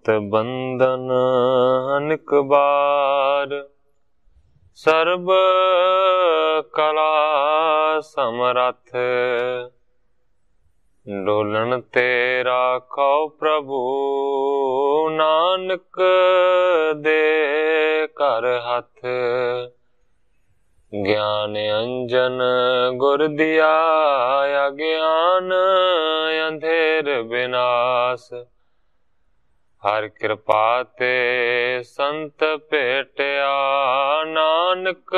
मत बंधन अनेक बार, सर्ब कला समरथ, डोलन तेरा खो प्रभु, नानक दे कर हथ। ज्ञान अंजन गुर दिया, अज्ञान अंधेर विनाश, हर कृपा ते संत भेटिया, नानक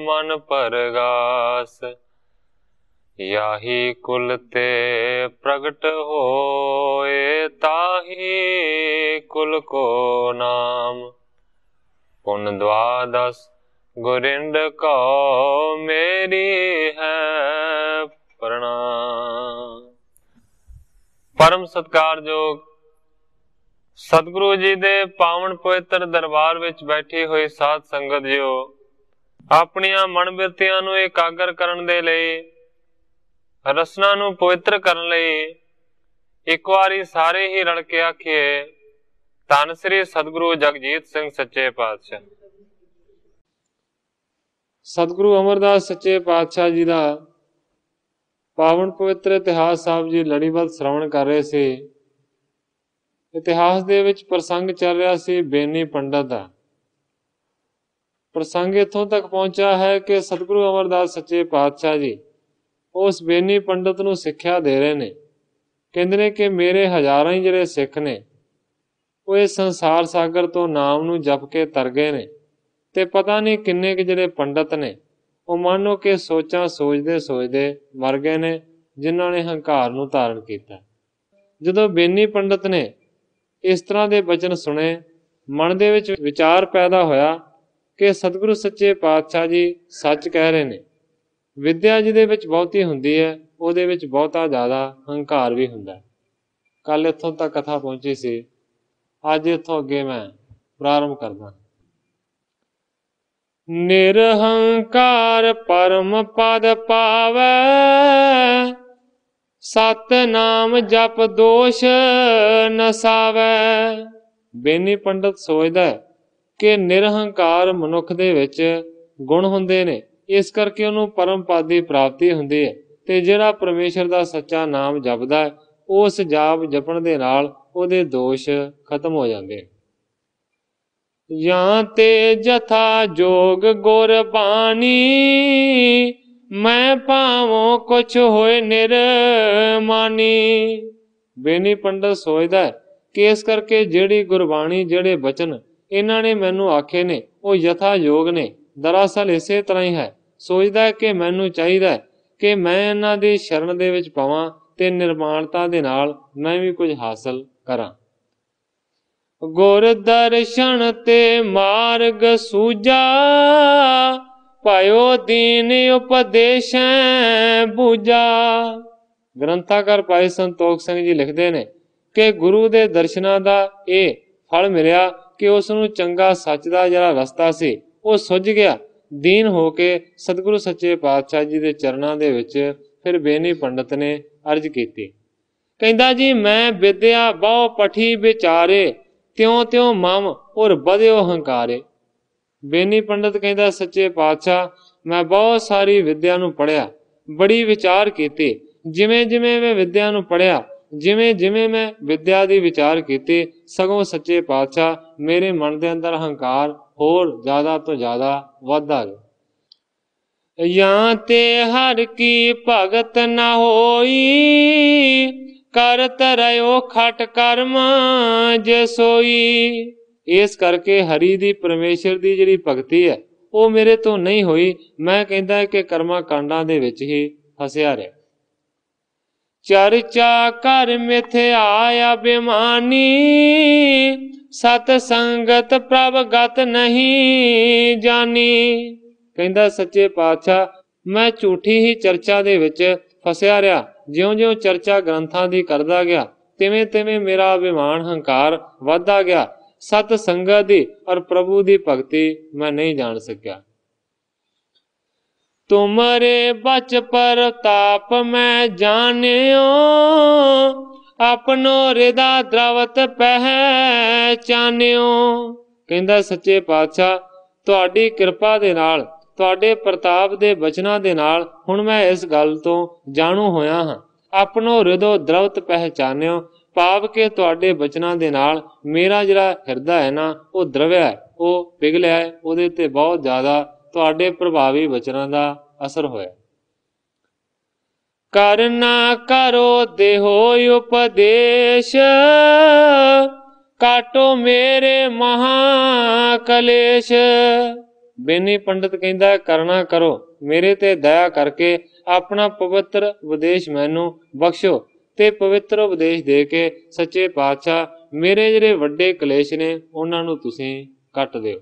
मन परगास। याही कुल ते प्रगट होए, ताही कुल को नाम, पुन द्वादश गुरिंद को मेरी है प्रणाम। परम सत्कारयोग सतगुरु जी दे पावन पवित्र दरबार विच बैठी हुई साध संगत जियो, अपनियां मन बिरतियां नूं एकागर करन दे लई, रसना नूं पवित्र करन लई एक वारी सारे ही रल के आखिए, धन श्री सतगुरु जगजीत सिंह सच्चे पातशाह। सतगुरु अमरदास सच्चे पातशाह जी का पावन पवित्र इतिहास साहब जी लड़ीबद्ध श्रवण कर रहे थे। इतिहास दे विच प्रसंग चल रहा सी बेनी पंडित दा। प्रसंग इत्थों तक पहुंचा है कि सतगुरु अमरदास सच्चे पातशाह जी उस बेनी पंडित नूं सिक्ख्या दे रहे ने। कहंदे ने कि मेरे हज़ारां ही जिहड़े सिख ने वो इस संसार सागर तो नाम नूं जप के तर गए ने, ते पता नहीं किन्ने के जिहड़े पंडित ने वो मानो कि सोचां सोचदे सोचदे मर गए ने, जिन्हां ने हंकार नूं धारण कीता। जदों बेनी पंडित ने इस तरह के बचन सुने, मन दे विच विचार पैदा होया कि सतगुरु सच्चे पातशाह जी सच कह रहे ने। विद्या जिहदे विच बहुती हुंदी है, उहदे विच बहुता ज़्यादा हंकार भी हुंदा है। कल इत्थों तक कथा पहुंची सी, अज इत्थों अगे मैं प्रारंभ करदा। निरहंकार परम पद पावै, सत नाम जप दोष नसावै। बेनी पंडित सोचदा है कि निरहंकार मनुख दे विच गुण हुंदे ने, इस करके उहनूं परम पद दी प्राप्ति हुंदी है। ते जिहड़ा परमेश्वर दा सच्चा नाम जपदा है, उस जाप जपण दे नाल उहदे दोष खत्म हो जांदे। यां ते जथा जोग गुर बानी, मैं पावों कुछ होए निर्मानी। बेनी पंडित सोचदा है कि इस करके जिहड़ी गुरबाणी जिहड़े बचन इन्हां ने मैनू आखे ने वो यथा योग ने। दरअसल इसे तरह ही है। सोचदा है कि मैनू चाहिदा है कि मैं इन्हां दी शरण दे विच पवां ते निर्माणता दे नाल मैं भी कुछ हासिल करां। गुर दर्शन ते मार्ग सूझा, पायो दीन उपदेश बूझा। ग्रंथाकार भाई संतोख सिंह जी लिखते ने कि गुरु दे दर्शनां दा ये फल मिलिया कि उसनूं चंगा सच दा जिहड़ा रस्ता सी वो सुझ गया। दीन हो के सतगुरु सच्चे पातशाह जी दे चरणां दे विच फिर बेनी पंडित ने अर्ज कीती। कहंदा जी मैं विद्या बहु पठी विचारे, त्यों त्यों मम और बधियो हंकारे। बेनी पंडित कहंदा सच्चे पातशाह मैं बहुत सारी विद्या नूं पढ़िया, बड़ी विचार कीती। जिवें जिवें मैं विद्या नूं पढ़िया, जिवें जिवें मैं विद्या दी विचार कीती, सगों सच्चे पातशाह मेरे मन दे अंदर हंकार होर ज़्यादा तो ज़्यादा वधदा गया। यां ते हर की भगत न होई, करत रहो खट कर्म जे सोई। इस करके हरि दी परमेश्वर दी जिहड़ी भगती है वो मेरे तो नहीं होई। मैं कहंदा है कि कर्मा कांडां दे विच ही फसिया रहा। चर्चा कर मिथ्या अभिमानी, सत संगत प्रभ गत नहीं जानी। कहंदा सच्चे पातशाह मैं झूठी ही चर्चा दे विच फसिया रहा। ज्यों ज्यों चर्चा ग्रंथां दी करदा गया तिवें तिवें मेरा अभिमान हंकार वधदा गया। सत संगत दी और प्रभु दी भगती मैं नहीं जान सकिया। तुमरे बच परताप मैं जानियो, ਆਪਣੋ ਰਿਦਾ ਦਰਵਤ ਪਹਿਚਾਨਿਓ। ਕਹਿੰਦਾ ਸੱਚੇ ਪਾਤਸ਼ਾਹ ਤੁਹਾਡੀ ਕਿਰਪਾ ਦੇ ਨਾਲ, ਤੁਹਾਡੇ ਪ੍ਰਤਾਪ ਦੇ ਬਚਨਾਂ ਦੇ ਨਾਲ ਹੁਣ ਮੈਂ ਇਸ ਗੱਲ ਤੋਂ ਜਾਣੂ ਹੋਇਆ ਹਾਂ। ਆਪਣੋ ਰਿਦੋ ਦਰਵਤ ਪਹਿਚਾਨਿਓ ਭਾਵ ਕਿ ਤੁਹਾਡੇ ਬਚਨਾਂ ਦੇ ਨਾਲ ਮੇਰਾ ਜਿਹੜਾ ਹਿਰਦਾ ਹੈ ਨਾ ਉਹ ਦਰਵਿਆ ਹੈ, ਉਹ ਪਿਘਲਿਆ ਹੈ, ਉਹਦੇ ਤੇ ਬਹੁਤ ਜ਼ਿਆਦਾ ਤੁਹਾਡੇ ਪ੍ਰਭਾਵੀ ਬਚਨਾਂ ਦਾ ਅਸਰ ਹੋਇਆ। ਕਰਨਾ ਕਰੋ ਦੇਹੋ ਉਪਦੇਸ਼ ਕਾਟੋ ਮੇਰੇ ਮਹਾ ਕਲੇਸ਼। ਬੇਨੀ ਪੰਡਤ ਕਹਿੰਦਾ ਕਰਨਾ ਕਰੋ, ਮੇਰੇ ਤੇ ਦਇਆ ਕਰਕੇ ਆਪਣਾ ਪਵਿੱਤਰ ਉਪਦੇਸ਼ ਮੈਨੂੰ ਬਖਸ਼ੋ ਤੇ ਪਵਿੱਤਰ ਉਪਦੇਸ਼ ਦੇ ਕੇ ਸੱਚੇ ਪਾਤਸ਼ਾਹ ਮੇਰੇ ਜਿਹੜੇ ਵੱਡੇ ਕਲੇਸ਼ ਨੇ ਉਹਨਾਂ ਨੂੰ ਤੁਸੀਂ ਕੱਟ ਦਿਓ।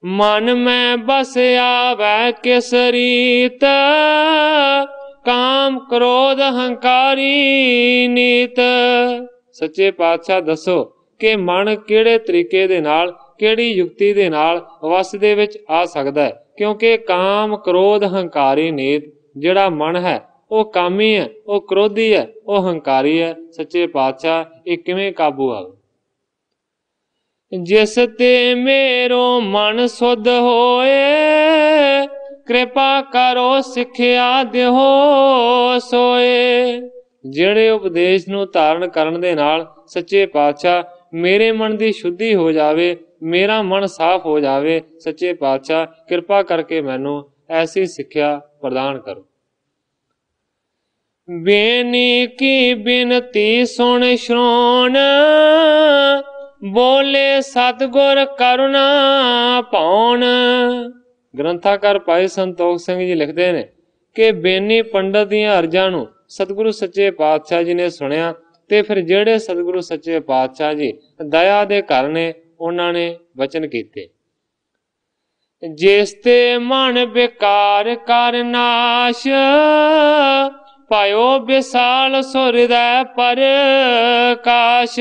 ਮਨ ਮੈਂ ਬਸ ਆਵੈ ਕਿਸ ਰੀਤ ਕਾਮ ਕ੍ਰੋਧ ਹੰਕਾਰੀ ਨੀਤ। ਸੱਚੇ ਪਾਤਸ਼ਾਹ ਦੱਸੋ ਕਿ ਮਨ ਕਿਹੜੇ ਤਰੀਕੇ ਦੇ ਨਾਲ, ਕਿਹੜੀ ਯੁਕਤੀ ਦੇ ਨਾਲ ਵਸ ਦੇ ਵਿੱਚ ਆ ਸਕਦਾ ਹੈ, ਕਿਉਂਕਿ ਕਾਮ ਕ੍ਰੋਧ ਹੰਕਾਰੀ ਨੀਤ ਜਿਹੜਾ ਮਨ ਹੈ ਉਹ ਕਾਮੀ ਹੈ, ਉਹ ਕ੍ਰੋਧੀ ਹੈ, ਉਹ ਹੰਕਾਰੀ ਹੈ। ਸੱਚੇ ਪਾਤਸ਼ਾਹ ਇਹ ਕਿਵੇਂ ਕਾਬੂ ਆਵੇ। ਜਿਸ ਤੇ ਮੇਰੋ ਮਨ ਸੁਧ ਹੋਏ ਕਿਰਪਾ ਕਰੋ ਸਿੱਖਿਆ ਦਿਓ ਸੋਏ। ਜਿਹੜੇ ਉਪਦੇਸ਼ ਨੂੰ ਧਾਰਨ ਕਰਨ ਦੇ ਨਾਲ ਸੱਚੇ ਪਾਤਸ਼ਾਹ ਮੇਰੇ ਮਨ ਦੀ ਸ਼ੁੱਧੀ ਹੋ ਜਾਵੇ, ਮੇਰਾ ਮਨ ਸਾਫ਼ ਹੋ ਜਾਵੇ, ਸੱਚੇ ਪਾਤਸ਼ਾਹ ਕਿਰਪਾ ਕਰਕੇ ਮੈਨੂੰ ਐਸੀ ਸਿੱਖਿਆ ਪ੍ਰਦਾਨ ਕਰੋ। ਬੇਨੀ ਕੀ ਬਿਨਤੀ ਸੁਣ ਸ਼੍ਰੋਣ ਬੋਲੇ ਸਤਿਗੁਰ ਕਰੁਣਾ ਪਾਉਣ। ਗ੍ਰੰਥਾਕਾਰ ਭਾਈ ਸੰਤੋਖ ਸਿੰਘ ਜੀ ਲਿਖਦੇ ਨੇ ਕਿ ਬੇਨੀ ਪੰਡਤ ਦੀਆਂ ਅਰਜ਼ਾਂ ਨੂੰ ਸਤਿਗੁਰੂ ਸੱਚੇ ਪਾਤਸ਼ਾਹ ਜੀ ਨੇ ਸੁਣਿਆ ਤੇ ਫਿਰ ਜਿਹੜੇ ਸਤਿਗੁਰੂ ਸੱਚੇ ਪਾਤਸ਼ਾਹ ਜੀ ਦਇਆ ਦੇ ਘਰ ਨੇ ਉਹਨਾਂ ਨੇ ਵਚਨ ਕੀਤੇ। ਜਿਸ ਤੇ ਮਨ ਵਿਕਾਰ ਕਰ ਨਾਸ਼ ਪਾਇਓ ਵਿਸਾਲ ਸੋ ਹਿਰਦੈ ਪ੍ਰਕਾਸ਼।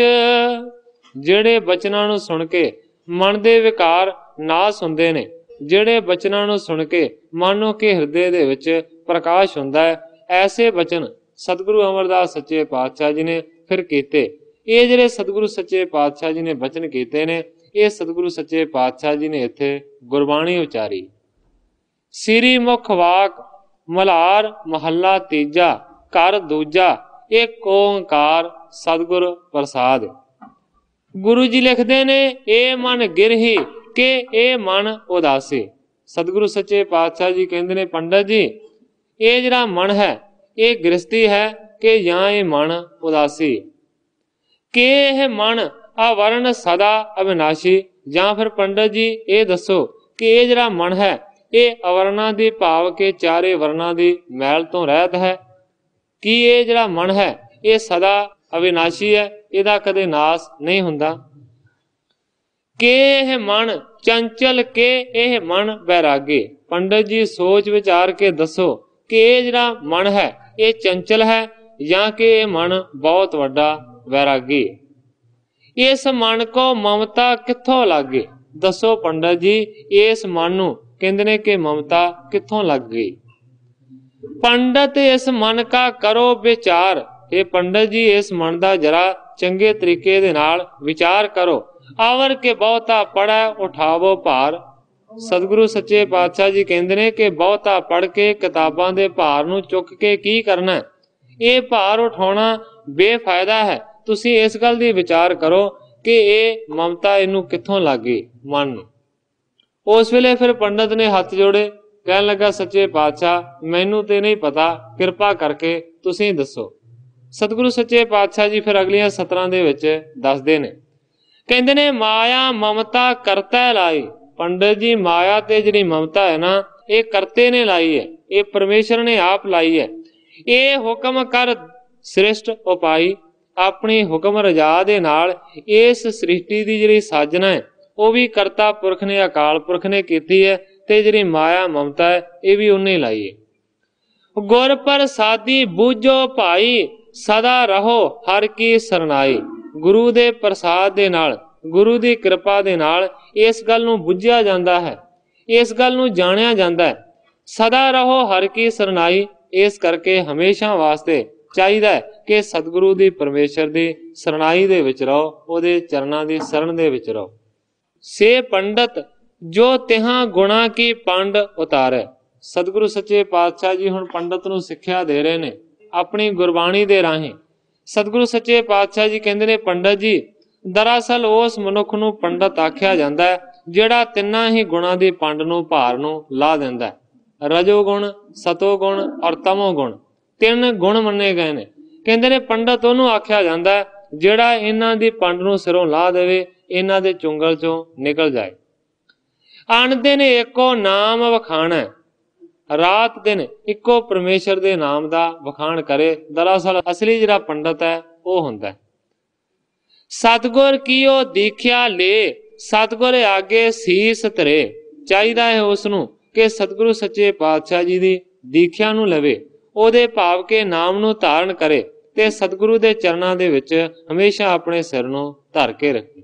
ਜਿਹੜੇ ਬਚਨਾਂ ਨੂੰ ਸੁਣ ਕੇ ਮਨ ਦੇ ਵਿਕਾਰ ਨਾਸ ਹੁੰਦੇ ਨੇ, ਜਿਹੜੇ ਬਚਨਾਂ ਨੂੰ ਸੁਣ ਕੇ ਮਾਨੋ ਕਿ ਹਿਰਦੇ ਦੇ ਵਿੱਚ ਪ੍ਰਕਾਸ਼ ਹੁੰਦਾ ਹੈ, ਐਸੇ ਬਚਨ ਸਤਿਗੁਰੂ ਅਮਰਦਾਸ ਸੱਚੇ ਪਾਤਸ਼ਾਹ ਜੀ ਨੇ ਫਿਰ ਕੀਤੇ। ਇਹ ਜਿਹੜੇ ਸਤਿਗੁਰੂ ਸੱਚੇ ਪਾਤਸ਼ਾਹ ਜੀ ਨੇ ਬਚਨ ਕੀਤੇ ਨੇ, ਇਹ ਸਤਿਗੁਰੂ ਸੱਚੇ ਪਾਤਸ਼ਾਹ ਜੀ ਨੇ ਇੱਥੇ ਗੁਰਬਾਣੀ ਉਚਾਰੀ। ਸ੍ਰੀ ਮੁਖ ਵਾਕ ਮਲਹਾਰ ਮਹੱਲਾ ਤੀਜਾ ਘਰ ਦੂਜਾ ਏਕ ਓੰਕਾਰ ਸਤਿਗੁਰ ਪ੍ਰਸਾਦ। ਗੁਰੂ ਜੀ ਲਿਖਦੇ ਨੇ ਇਹ ਮਨ ਗਿਰਹੀ ਕਿ ਇਹ ਮਨ ਉਦਾਸੀ। ਸਤਿਗੁਰੂ ਸੱਚੇ ਪਾਤਸ਼ਾਹ ਜੀ ਕਹਿੰਦੇ ਨੇ ਪੰਡਤ ਜੀ ਇਹ ਜਿਹੜਾ ਮਨ ਹੈ ਇਹ ਗ੍ਰਸਤੀ ਹੈ ਕਿ ਜਾਂ ਇਹ ਮਨ ਉਦਾਸੀ, ਕਿ ਇਹ ਮਨ ਆਵਰਨ ਸਦਾ ਅਵਿਨਾਸ਼ੀ, ਜਾਂ ਫਿਰ ਪੰਡਤ ਜੀ ਇਹ ਦੱਸੋ ਕਿ ਇਹ ਜਿਹੜਾ ਮਨ ਹੈ ਇਹ ਅਵਰਨਾਂ ਦੀ ਭਾਵ ਕਿ ਚਾਰੇ ਵਰਨਾਂ ਦੀ ਮੈਲ ਤੋਂ ਰਹਿਤ ਹੈ, ਕਿ ਇਹ ਜਿਹੜਾ ਮਨ ਹੈ ਇਹ ਸਦਾ ਅਵਿਨਾਸ਼ੀ ਹੈ, ਇਹਦਾ ਕਦੇ ਨਾਸ ਨਹੀਂ ਹੁੰਦਾ, ਕਿ ਇਹ ਮਨ ਚੰਚਲ, ਕਿ ਇਹ ਮਨ ਬੈਰਾਗੀ। ਪੰਡਤ ਜੀ ਸੋਚ ਵਿਚਾਰ ਕੇ ਦੱਸੋ ਕਿ ਇਹ ਜਿਹੜਾ ਮਨ ਹੈ ਇਹ ਚੰਚਲ ਹੈ ਜਾਂ ਕਿ ਇਹ ਮਨ ਬਹੁਤ ਵੱਡਾ ਵੈਰਾਗੀ। ਇਸ ਮਨ ਕੋ ਮਮਤਾ ਕਿੱਥੋਂ ਲੱਗੇ? ਦੱਸੋ ਪੰਡਤ ਜੀ ਇਸ ਮਨ ਨੂੰ ਕਹਿੰਦੇ ਨੇ ਕਿ ਮਮਤਾ ਕਿੱਥੋਂ ਲੱਗ ਗਈ। ਪੰਡਤ ਇਸ ਮਨ ਕਾ ਕਰੋ ਵਿਚਾਰ। ਇਹ ਪੰਡਤ ਜੀ ਇਸ ਮਨ ਦਾ ਜਰਾ ਚੰਗੇ ਤਰੀਕੇ ਦੇ ਨਾਲ ਵਿਚਾਰ ਕਰੋ। ਆਵਰ ਕੇ ਬਹੁਤਾ ਪੜ੍ਹੈ ਉਠਾਵੋ ਭਾਰ। ਸਤਿਗੁਰੂ ਸੱਚੇ ਪਾਤਸ਼ਾਹ ਜੀ ਕਹਿੰਦੇ ਨੇ ਕਿ ਬਹੁਤਾ ਪੜ੍ਹ ਕੇ ਕਿਤਾਬਾਂ ਦੇ ਭਾਰ ਨੂੰ ਚੁੱਕ ਕੇ ਕੀ ਕਰਨਾ? ਇਹ ਭਾਰ ਉਠਾਉਣਾ ਬੇਫਾਇਦਾ ਹੈ। ਤੁਸੀਂ ਇਸ ਗੱਲ ਦੀ ਵਿਚਾਰ ਕਰੋ ਕਿ ਇਹ ਮਮਤਾ ਇਹਨੂੰ ਕਿੱਥੋਂ ਲੱਗ ਗਈ ਮਨ ਨੂੰ। ਉਸ ਵੇਲੇ ਫਿਰ ਪੰਡਤ ਨੇ ਹੱਥ ਜੋੜੇ, ਕਹਿਣ ਲੱਗਾ ਸੱਚੇ ਪਾਤਸ਼ਾਹ ਮੈਨੂੰ ਤੇ ਨਹੀਂ ਪਤਾ, ਕਿਰਪਾ ਕਰਕੇ ਤੁਸੀਂ ਦੱਸੋ। ਸਤਿਗੁਰੂ ਸੱਚੇ ਪਾਤਸ਼ਾਹ ਜੀ ਫਿਰ ਅਗਲੀਆਂ ਸਤਰਾਂ ਦੇ ਵਿੱਚ ਦੱਸਦੇ ਨੇ, ਕਹਿੰਦੇ ਨੇ ਮਾਇਆ ਮਮਤਾ ਕਰਤਾ ਲਾਈ। ਪੰਡਤ ਜੀ ਮਾਇਆ ਤੇ ਜਿਹੜੀ ਮਮਤਾ ਹੈ ਨਾ ਇਹ ਕਰਤੇ ਨੇ ਲਾਈ ਹੈ, ਇਹ ਪਰਮੇਸ਼ਰ ਨੇ ਆਪ ਲਾਈ ਹੈ। ਇਹ ਹੁਕਮ ਕਰ ਸ੍ਰਿਸ਼ਟ ਉਪਾਈ। ਆਪਣੀ ਹੁਕਮ ਰਜਾ ਦੇ ਨਾਲ ਇਸ ਸ੍ਰਿਸ਼ਟੀ ਦੀ ਜਿਹੜੀ ਸਾਜਨਾ ਹੈ ਉਹ ਵੀ ਕਰਤਾ ਪੁਰਖ ਨੇ, ਅਕਾਲ ਪੁਰਖ ਨੇ ਕੀਤੀ ਹੈ, ਤੇ ਜਿਹੜੀ ਮਾਇਆ ਮਮਤਾ ਹੈ ਇਹ ਵੀ ਉਹਨੇ ਲਾਈ ਹੈ। ਗੁਰ ਪ੍ਰਸਾਦੀ ਬੂਝੋ ਭਾਈ ਸਦਾ ਰਹੋ ਹਰ ਕੀ ਸਰਨਾਈ। ਗੁਰੂ ਦੇ ਪ੍ਰਸਾਦ ਦੇ ਨਾਲ, ਗੁਰੂ ਦੀ ਕਿਰਪਾ ਦੇ ਨਾਲ ਇਸ ਗੱਲ ਨੂੰ ਬੁੱਝਿਆ ਜਾਂਦਾ ਹੈ, ਇਸ ਗੱਲ ਨੂੰ ਜਾਣਿਆ ਜਾਂਦਾ ਹੈ। ਸਦਾ ਰਹੋ ਹਰ ਕੀ ਸਰਨਾਈ, ਇਸ ਕਰਕੇ ਹਮੇਸ਼ਾ ਵਾਸਤੇ ਚਾਹੀਦਾ ਹੈ ਕਿ ਸਤਿਗੁਰੂ ਦੀ परमेश्वर ਦੀ ਸਰਣਾਈ ਦੇ ਵਿੱਚ ਰਹੋ, ਉਹਦੇ ਚਰਨਾਂ ਦੀ शरण ਦੇ ਵਿੱਚ ਰਹੋ। ਸੇ ਪੰਡਤ ਜੋ ਤਿਹਾਂ ਗੁਣਾ ਕੀ ਪੰਡ ਉਤਾਰੈ। ਸਤਿਗੁਰੂ ਸੱਚੇ ਪਾਤਸ਼ਾਹ ਜੀ ਹੁਣ ਪੰਡਤ ਨੂੰ ਸਿੱਖਿਆ ਦੇ ਰਹੇ ਨੇ ਆਪਣੀ ਗੁਰਬਾਣੀ ਦੇ ਰਾਹੀਂ। ਸਤਿਗੁਰੂ ਸੱਚੇ ਪਾਤਸ਼ਾਹ ਜੀ ਕਹਿੰਦੇ ਨੇ, ਪੰਡਤ ਜੀ ਦਰਅਸਲ ਉਸ ਮਨੁੱਖ ਨੂੰ ਪੰਡਤ ਆਖਿਆ ਜਾਂਦਾ ਹੈ ਜਿਹੜਾ ਤਿੰਨਾਂ ਹੀ ਗੁਣਾਂ ਦੀ ਪੰਡ ਨੂੰ ਭਾਰ ਨੂੰ ਲਾ ਦਿੰਦਾ ਹੈ। ਰਜੋ ਗੁਣ, ਸਤੋ ਗੁਣ ਔਰ ਤਮੋ ਗੁਣ, ਤਿੰਨ ਗੁਣ ਮੰਨੇ ਗਏ ਨੇ। ਕਹਿੰਦੇ ਨੇ ਪੰਡਤ ਉਹਨੂੰ ਆਖਿਆ ਜਾਂਦਾ ਹੈ ਜਿਹੜਾ ਇਹਨਾਂ ਦੀ ਪੰਡ ਨੂੰ ਸਿਰੋਂ ਲਾ ਦੇਵੇ, ਇਹਨਾਂ ਦੇ ਚੁੰਗਲ ਚੋਂ ਨਿਕਲ ਜਾਏ। ਅਣ ਦਿਨ ਏਕੋ ਨਾਮ ਵਖਾਣਾ, ਰਾਤ ਦਿਨ ਇੱਕੋ ਪਰਮੇਸ਼ਰ ਦੇ ਨਾਮ ਦਾ ਵਖਾਣ ਕਰੇ। ਦਰਅਸਲ ਅਸਲੀ ਜਿਹੜਾ ਪੰਡਤ ਹੈ ਉਹ ਹੁੰਦਾ ਹੈ। ਸਤਿਗੁਰ ਕੀਓ ਦੀਖਿਆ ਲੇ, ਸਤਿਗੁਰ ਆਗੇ ਸੀਸ ਧਰੇ। ਚਾਹੀਦਾ ਹੈ ਉਸ ਨੂੰ ਕਿ ਸਤਿਗੁਰੂ ਸੱਚੇ ਪਾਤਸ਼ਾਹ ਜੀ ਦੀ ਦੀਖਿਆ ਨੂੰ ਲਵੇ, ਉਹਦੇ ਭਾਵ ਕੇ ਨਾਮ ਨੂੰ ਧਾਰਨ ਕਰੇ ਤੇ ਸਤਿਗੁਰੂ ਦੇ ਚਰਨਾਂ ਦੇ ਵਿੱਚ ਹਮੇਸ਼ਾ ਆਪਣੇ ਸਿਰ ਨੂੰ ਧਰ ਕੇ ਰੱਖੇ।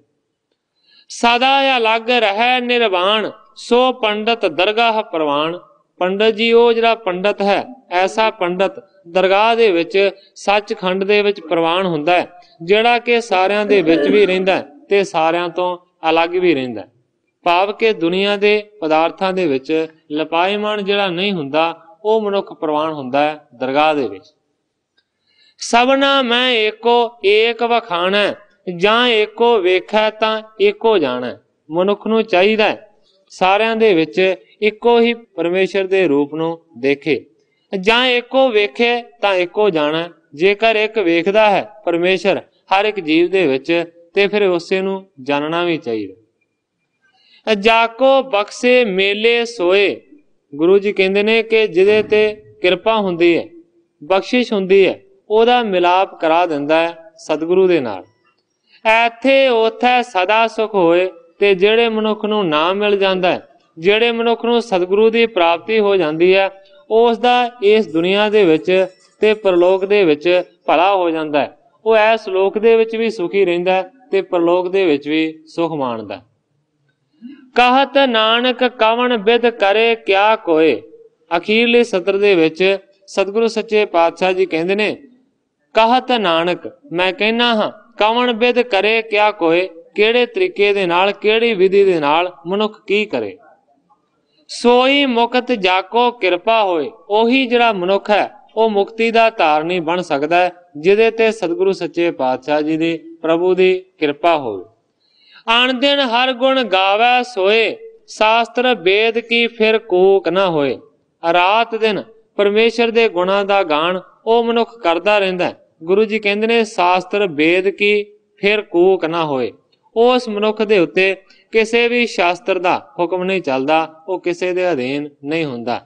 ਸਦਾ ਅਲੱਗ ਰਹਿ ਨਿਰਵਾਣ, ਸੋ ਪੰਡਤ ਦਰਗਾਹ ਪ੍ਰਵਾਨ। ਪੰਡਤ ਜੀ ਉਹ ਜਿਹੜਾ ਪੰਡਤ ਹੈ, ਐਸਾ ਪੰਡਤ ਦਰਗਾਹ ਦੇ ਵਿੱਚ ਸੱਚਖੰਡ ਦੇ ਵਿੱਚ ਪ੍ਰਵਾਨ ਹੁੰਦਾ ਹੈ, ਜਿਹੜਾ ਕਿ ਸਾਰਿਆਂ ਦੇ ਵਿੱਚ ਵੀ ਰਹਿੰਦਾ ਤੇ ਸਾਰਿਆਂ ਤੋਂ ਅਲੱਗ ਵੀ ਰਹਿੰਦਾ। ਭਾਵ ਕਿ ਦੁਨੀਆ ਦੇ ਪਦਾਰਥਾਂ ਦੇ ਵਿੱਚ ਲਪਾਏਮਾਨ ਜਿਹੜਾ ਨਹੀਂ ਹੁੰਦਾ, ਉਹ ਮਨੁੱਖ ਪ੍ਰਵਾਨ ਹੁੰਦਾ ਹੈ ਦਰਗਾਹ ਦੇ ਵਿੱਚ। ਸਭਨਾ ਮੈਂ ਏਕੋ ਏਕ ਵਖਾਣਾ, ਜਾਂ ਏਕੋ ਵੇਖੈ ਤਾਂ ਏਕੋ ਜਾਣੈ। ਮਨੁੱਖ ਨੂੰ ਚਾਹੀਦਾ ਹੈ ਸਾਰਿਆਂ ਦੇ ਵਿੱਚ ਇੱਕੋ ਹੀ ਪਰਮੇਸ਼ਰ ਦੇ ਰੂਪ ਨੂੰ ਦੇਖੇ, ਜਾਂ ਏਕੋ ਵੇਖੇ ਤਾਂ ਏਕੋ ਜਾਣੈ। ਜੇਕਰ ਇੱਕ ਵੇਖਦਾ ਹੈ ਪਰਮੇਸ਼ਰ ਹਰ ਇੱਕ ਜੀਵ ਦੇ ਵਿੱਚ, ਤੇ ਫਿਰ ਉਸੇ ਨੂੰ ਜਾਣਨਾ ਵੀ ਚਾਹੀਦਾ। ਜਾਕੋ ਬਖਸ਼ੇ ਮੇਲੇ ਸੋਏ, ਗੁਰੂ ਜੀ ਕਹਿੰਦੇ ਨੇ ਕਿ ਜਿਹਦੇ ਤੇ ਕਿਰਪਾ ਹੁੰਦੀ ਹੈ, ਬਖਸ਼ਿਸ਼ ਹੁੰਦੀ ਹੈ, ਉਹਦਾ ਮਿਲਾਪ ਕਰਾ ਦਿੰਦਾ ਹੈ ਸਤਿਗੁਰੂ ਦੇ ਨਾਲ। ਇੱਥੇ ਉੱਥੇ ਸਦਾ ਸੁਖ ਹੋਏ। ਤੇ ਜਿਹੜੇ ਮਨੁੱਖ ਨੂੰ ਨਾਮ ਮਿਲ ਜਾਂਦਾ ਹੈ, ਜਿਹੜੇ ਮਨੁੱਖ ਨੂੰ ਸਤਿਗੁਰੂ ਦੀ ਪ੍ਰਾਪਤੀ ਹੋ ਜਾਂਦੀ ਹੈ, ਉਸ ਦਾ ਇਸ ਦੁਨੀਆ ਦੇ ਵਿੱਚ ਤੇ ਪਰਲੋਕ ਦੇ ਵਿੱਚ ਭਲਾ ਹੋ ਜਾਂਦਾ ਹੈ। ਉਹ ਇਸ ਲੋਕ ਦੇ ਵਿੱਚ ਵੀ ਸੁਖੀ ਰਹਿੰਦਾ ਤੇ ਪਰਲੋਕ ਦੇ ਵਿੱਚ ਵੀ ਸੁਖ ਮਾਣਦਾ। ਕਹਤ ਨਾਨਕ ਕਵਣ ਬਿਦ ਕਰੇ ਕਿਆ ਕੋਏ। ਅਖੀਰਲੇ ਸਤਰ ਦੇ ਵਿੱਚ ਸਤਿਗੁਰੂ ਸੱਚੇ ਪਾਤਸ਼ਾਹ ਜੀ ਕਹਿੰਦੇ ਨੇ, ਕਹਤ ਨਾਨਕ ਮੈਂ ਕਹਿਣਾ ਹਾਂ, ਕਵਣ ਬਿਦ ਕਰੇ ਕਿਆ ਕੋਏ, ਕਿਹੜੇ ਤਰੀਕੇ ਦੇ ਨਾਲ, ਕਿਹੜੀ ਵਿਧੀ ਦੇ ਨਾਲ ਮਨੁੱਖ ਕੀ ਕਰੇ। ਸੋਈ ਮੁਕਤ ਜਾਕੋ ਕਿਰਪਾ ਹੋਏ। ਉਹੀ ਜਿਹੜਾ ਮਨੁੱਖ ਹੈ ਉਹ ਮੁਕਤੀ ਦਾ ਧਾਰਨੀ ਬਣ ਸਕਦਾ ਹੈ ਜਿਹਦੇ ਤੇ ਸਤਿਗੁਰੂ ਸੱਚੇ ਪਾਤਸ਼ਾਹ ਜੀ ਦੀ, ਪ੍ਰਭੂ ਦੀ ਕਿਰਪਾ ਹੋਵੇ। ਅਣ ਦਿਨ ਹਰ ਗੁਣ ਗਾਵੈ ਸੋਏ, ਸ਼ਾਸਤਰ ਵੇਦ ਕੀ ਫਿਰ ਕੂਕ ਨਾ ਹੋਏ। ਰਾਤ ਦਿਨ ਪਰਮੇਸ਼ਰ ਦੇ ਗੁਣਾਂ ਦਾ ਗਾਣ ਉਹ ਮਨੁੱਖ ਕਰਦਾ ਰਹਿੰਦਾ ਹੈ। ਗੁਰੂ ਜੀ ਕਹਿੰਦੇ ਨੇ, ਸ਼ਾਸਤਰ ਵੇਦ ਕੀ ਫਿਰ ਕੂਕ ਨਾ ਹੋਏ। ਉਸ ਮਨੁੱਖ ਦੇ ਉੱਤੇ ਕਿਸੇ ਵੀ ਸ਼ਾਸਤਰ ਦਾ ਹੁਕਮ ਨਹੀਂ ਚੱਲਦਾ, ਉਹ ਕਿਸੇ ਦੇ ਅਧੀਨ ਨਹੀਂ ਹੁੰਦਾ।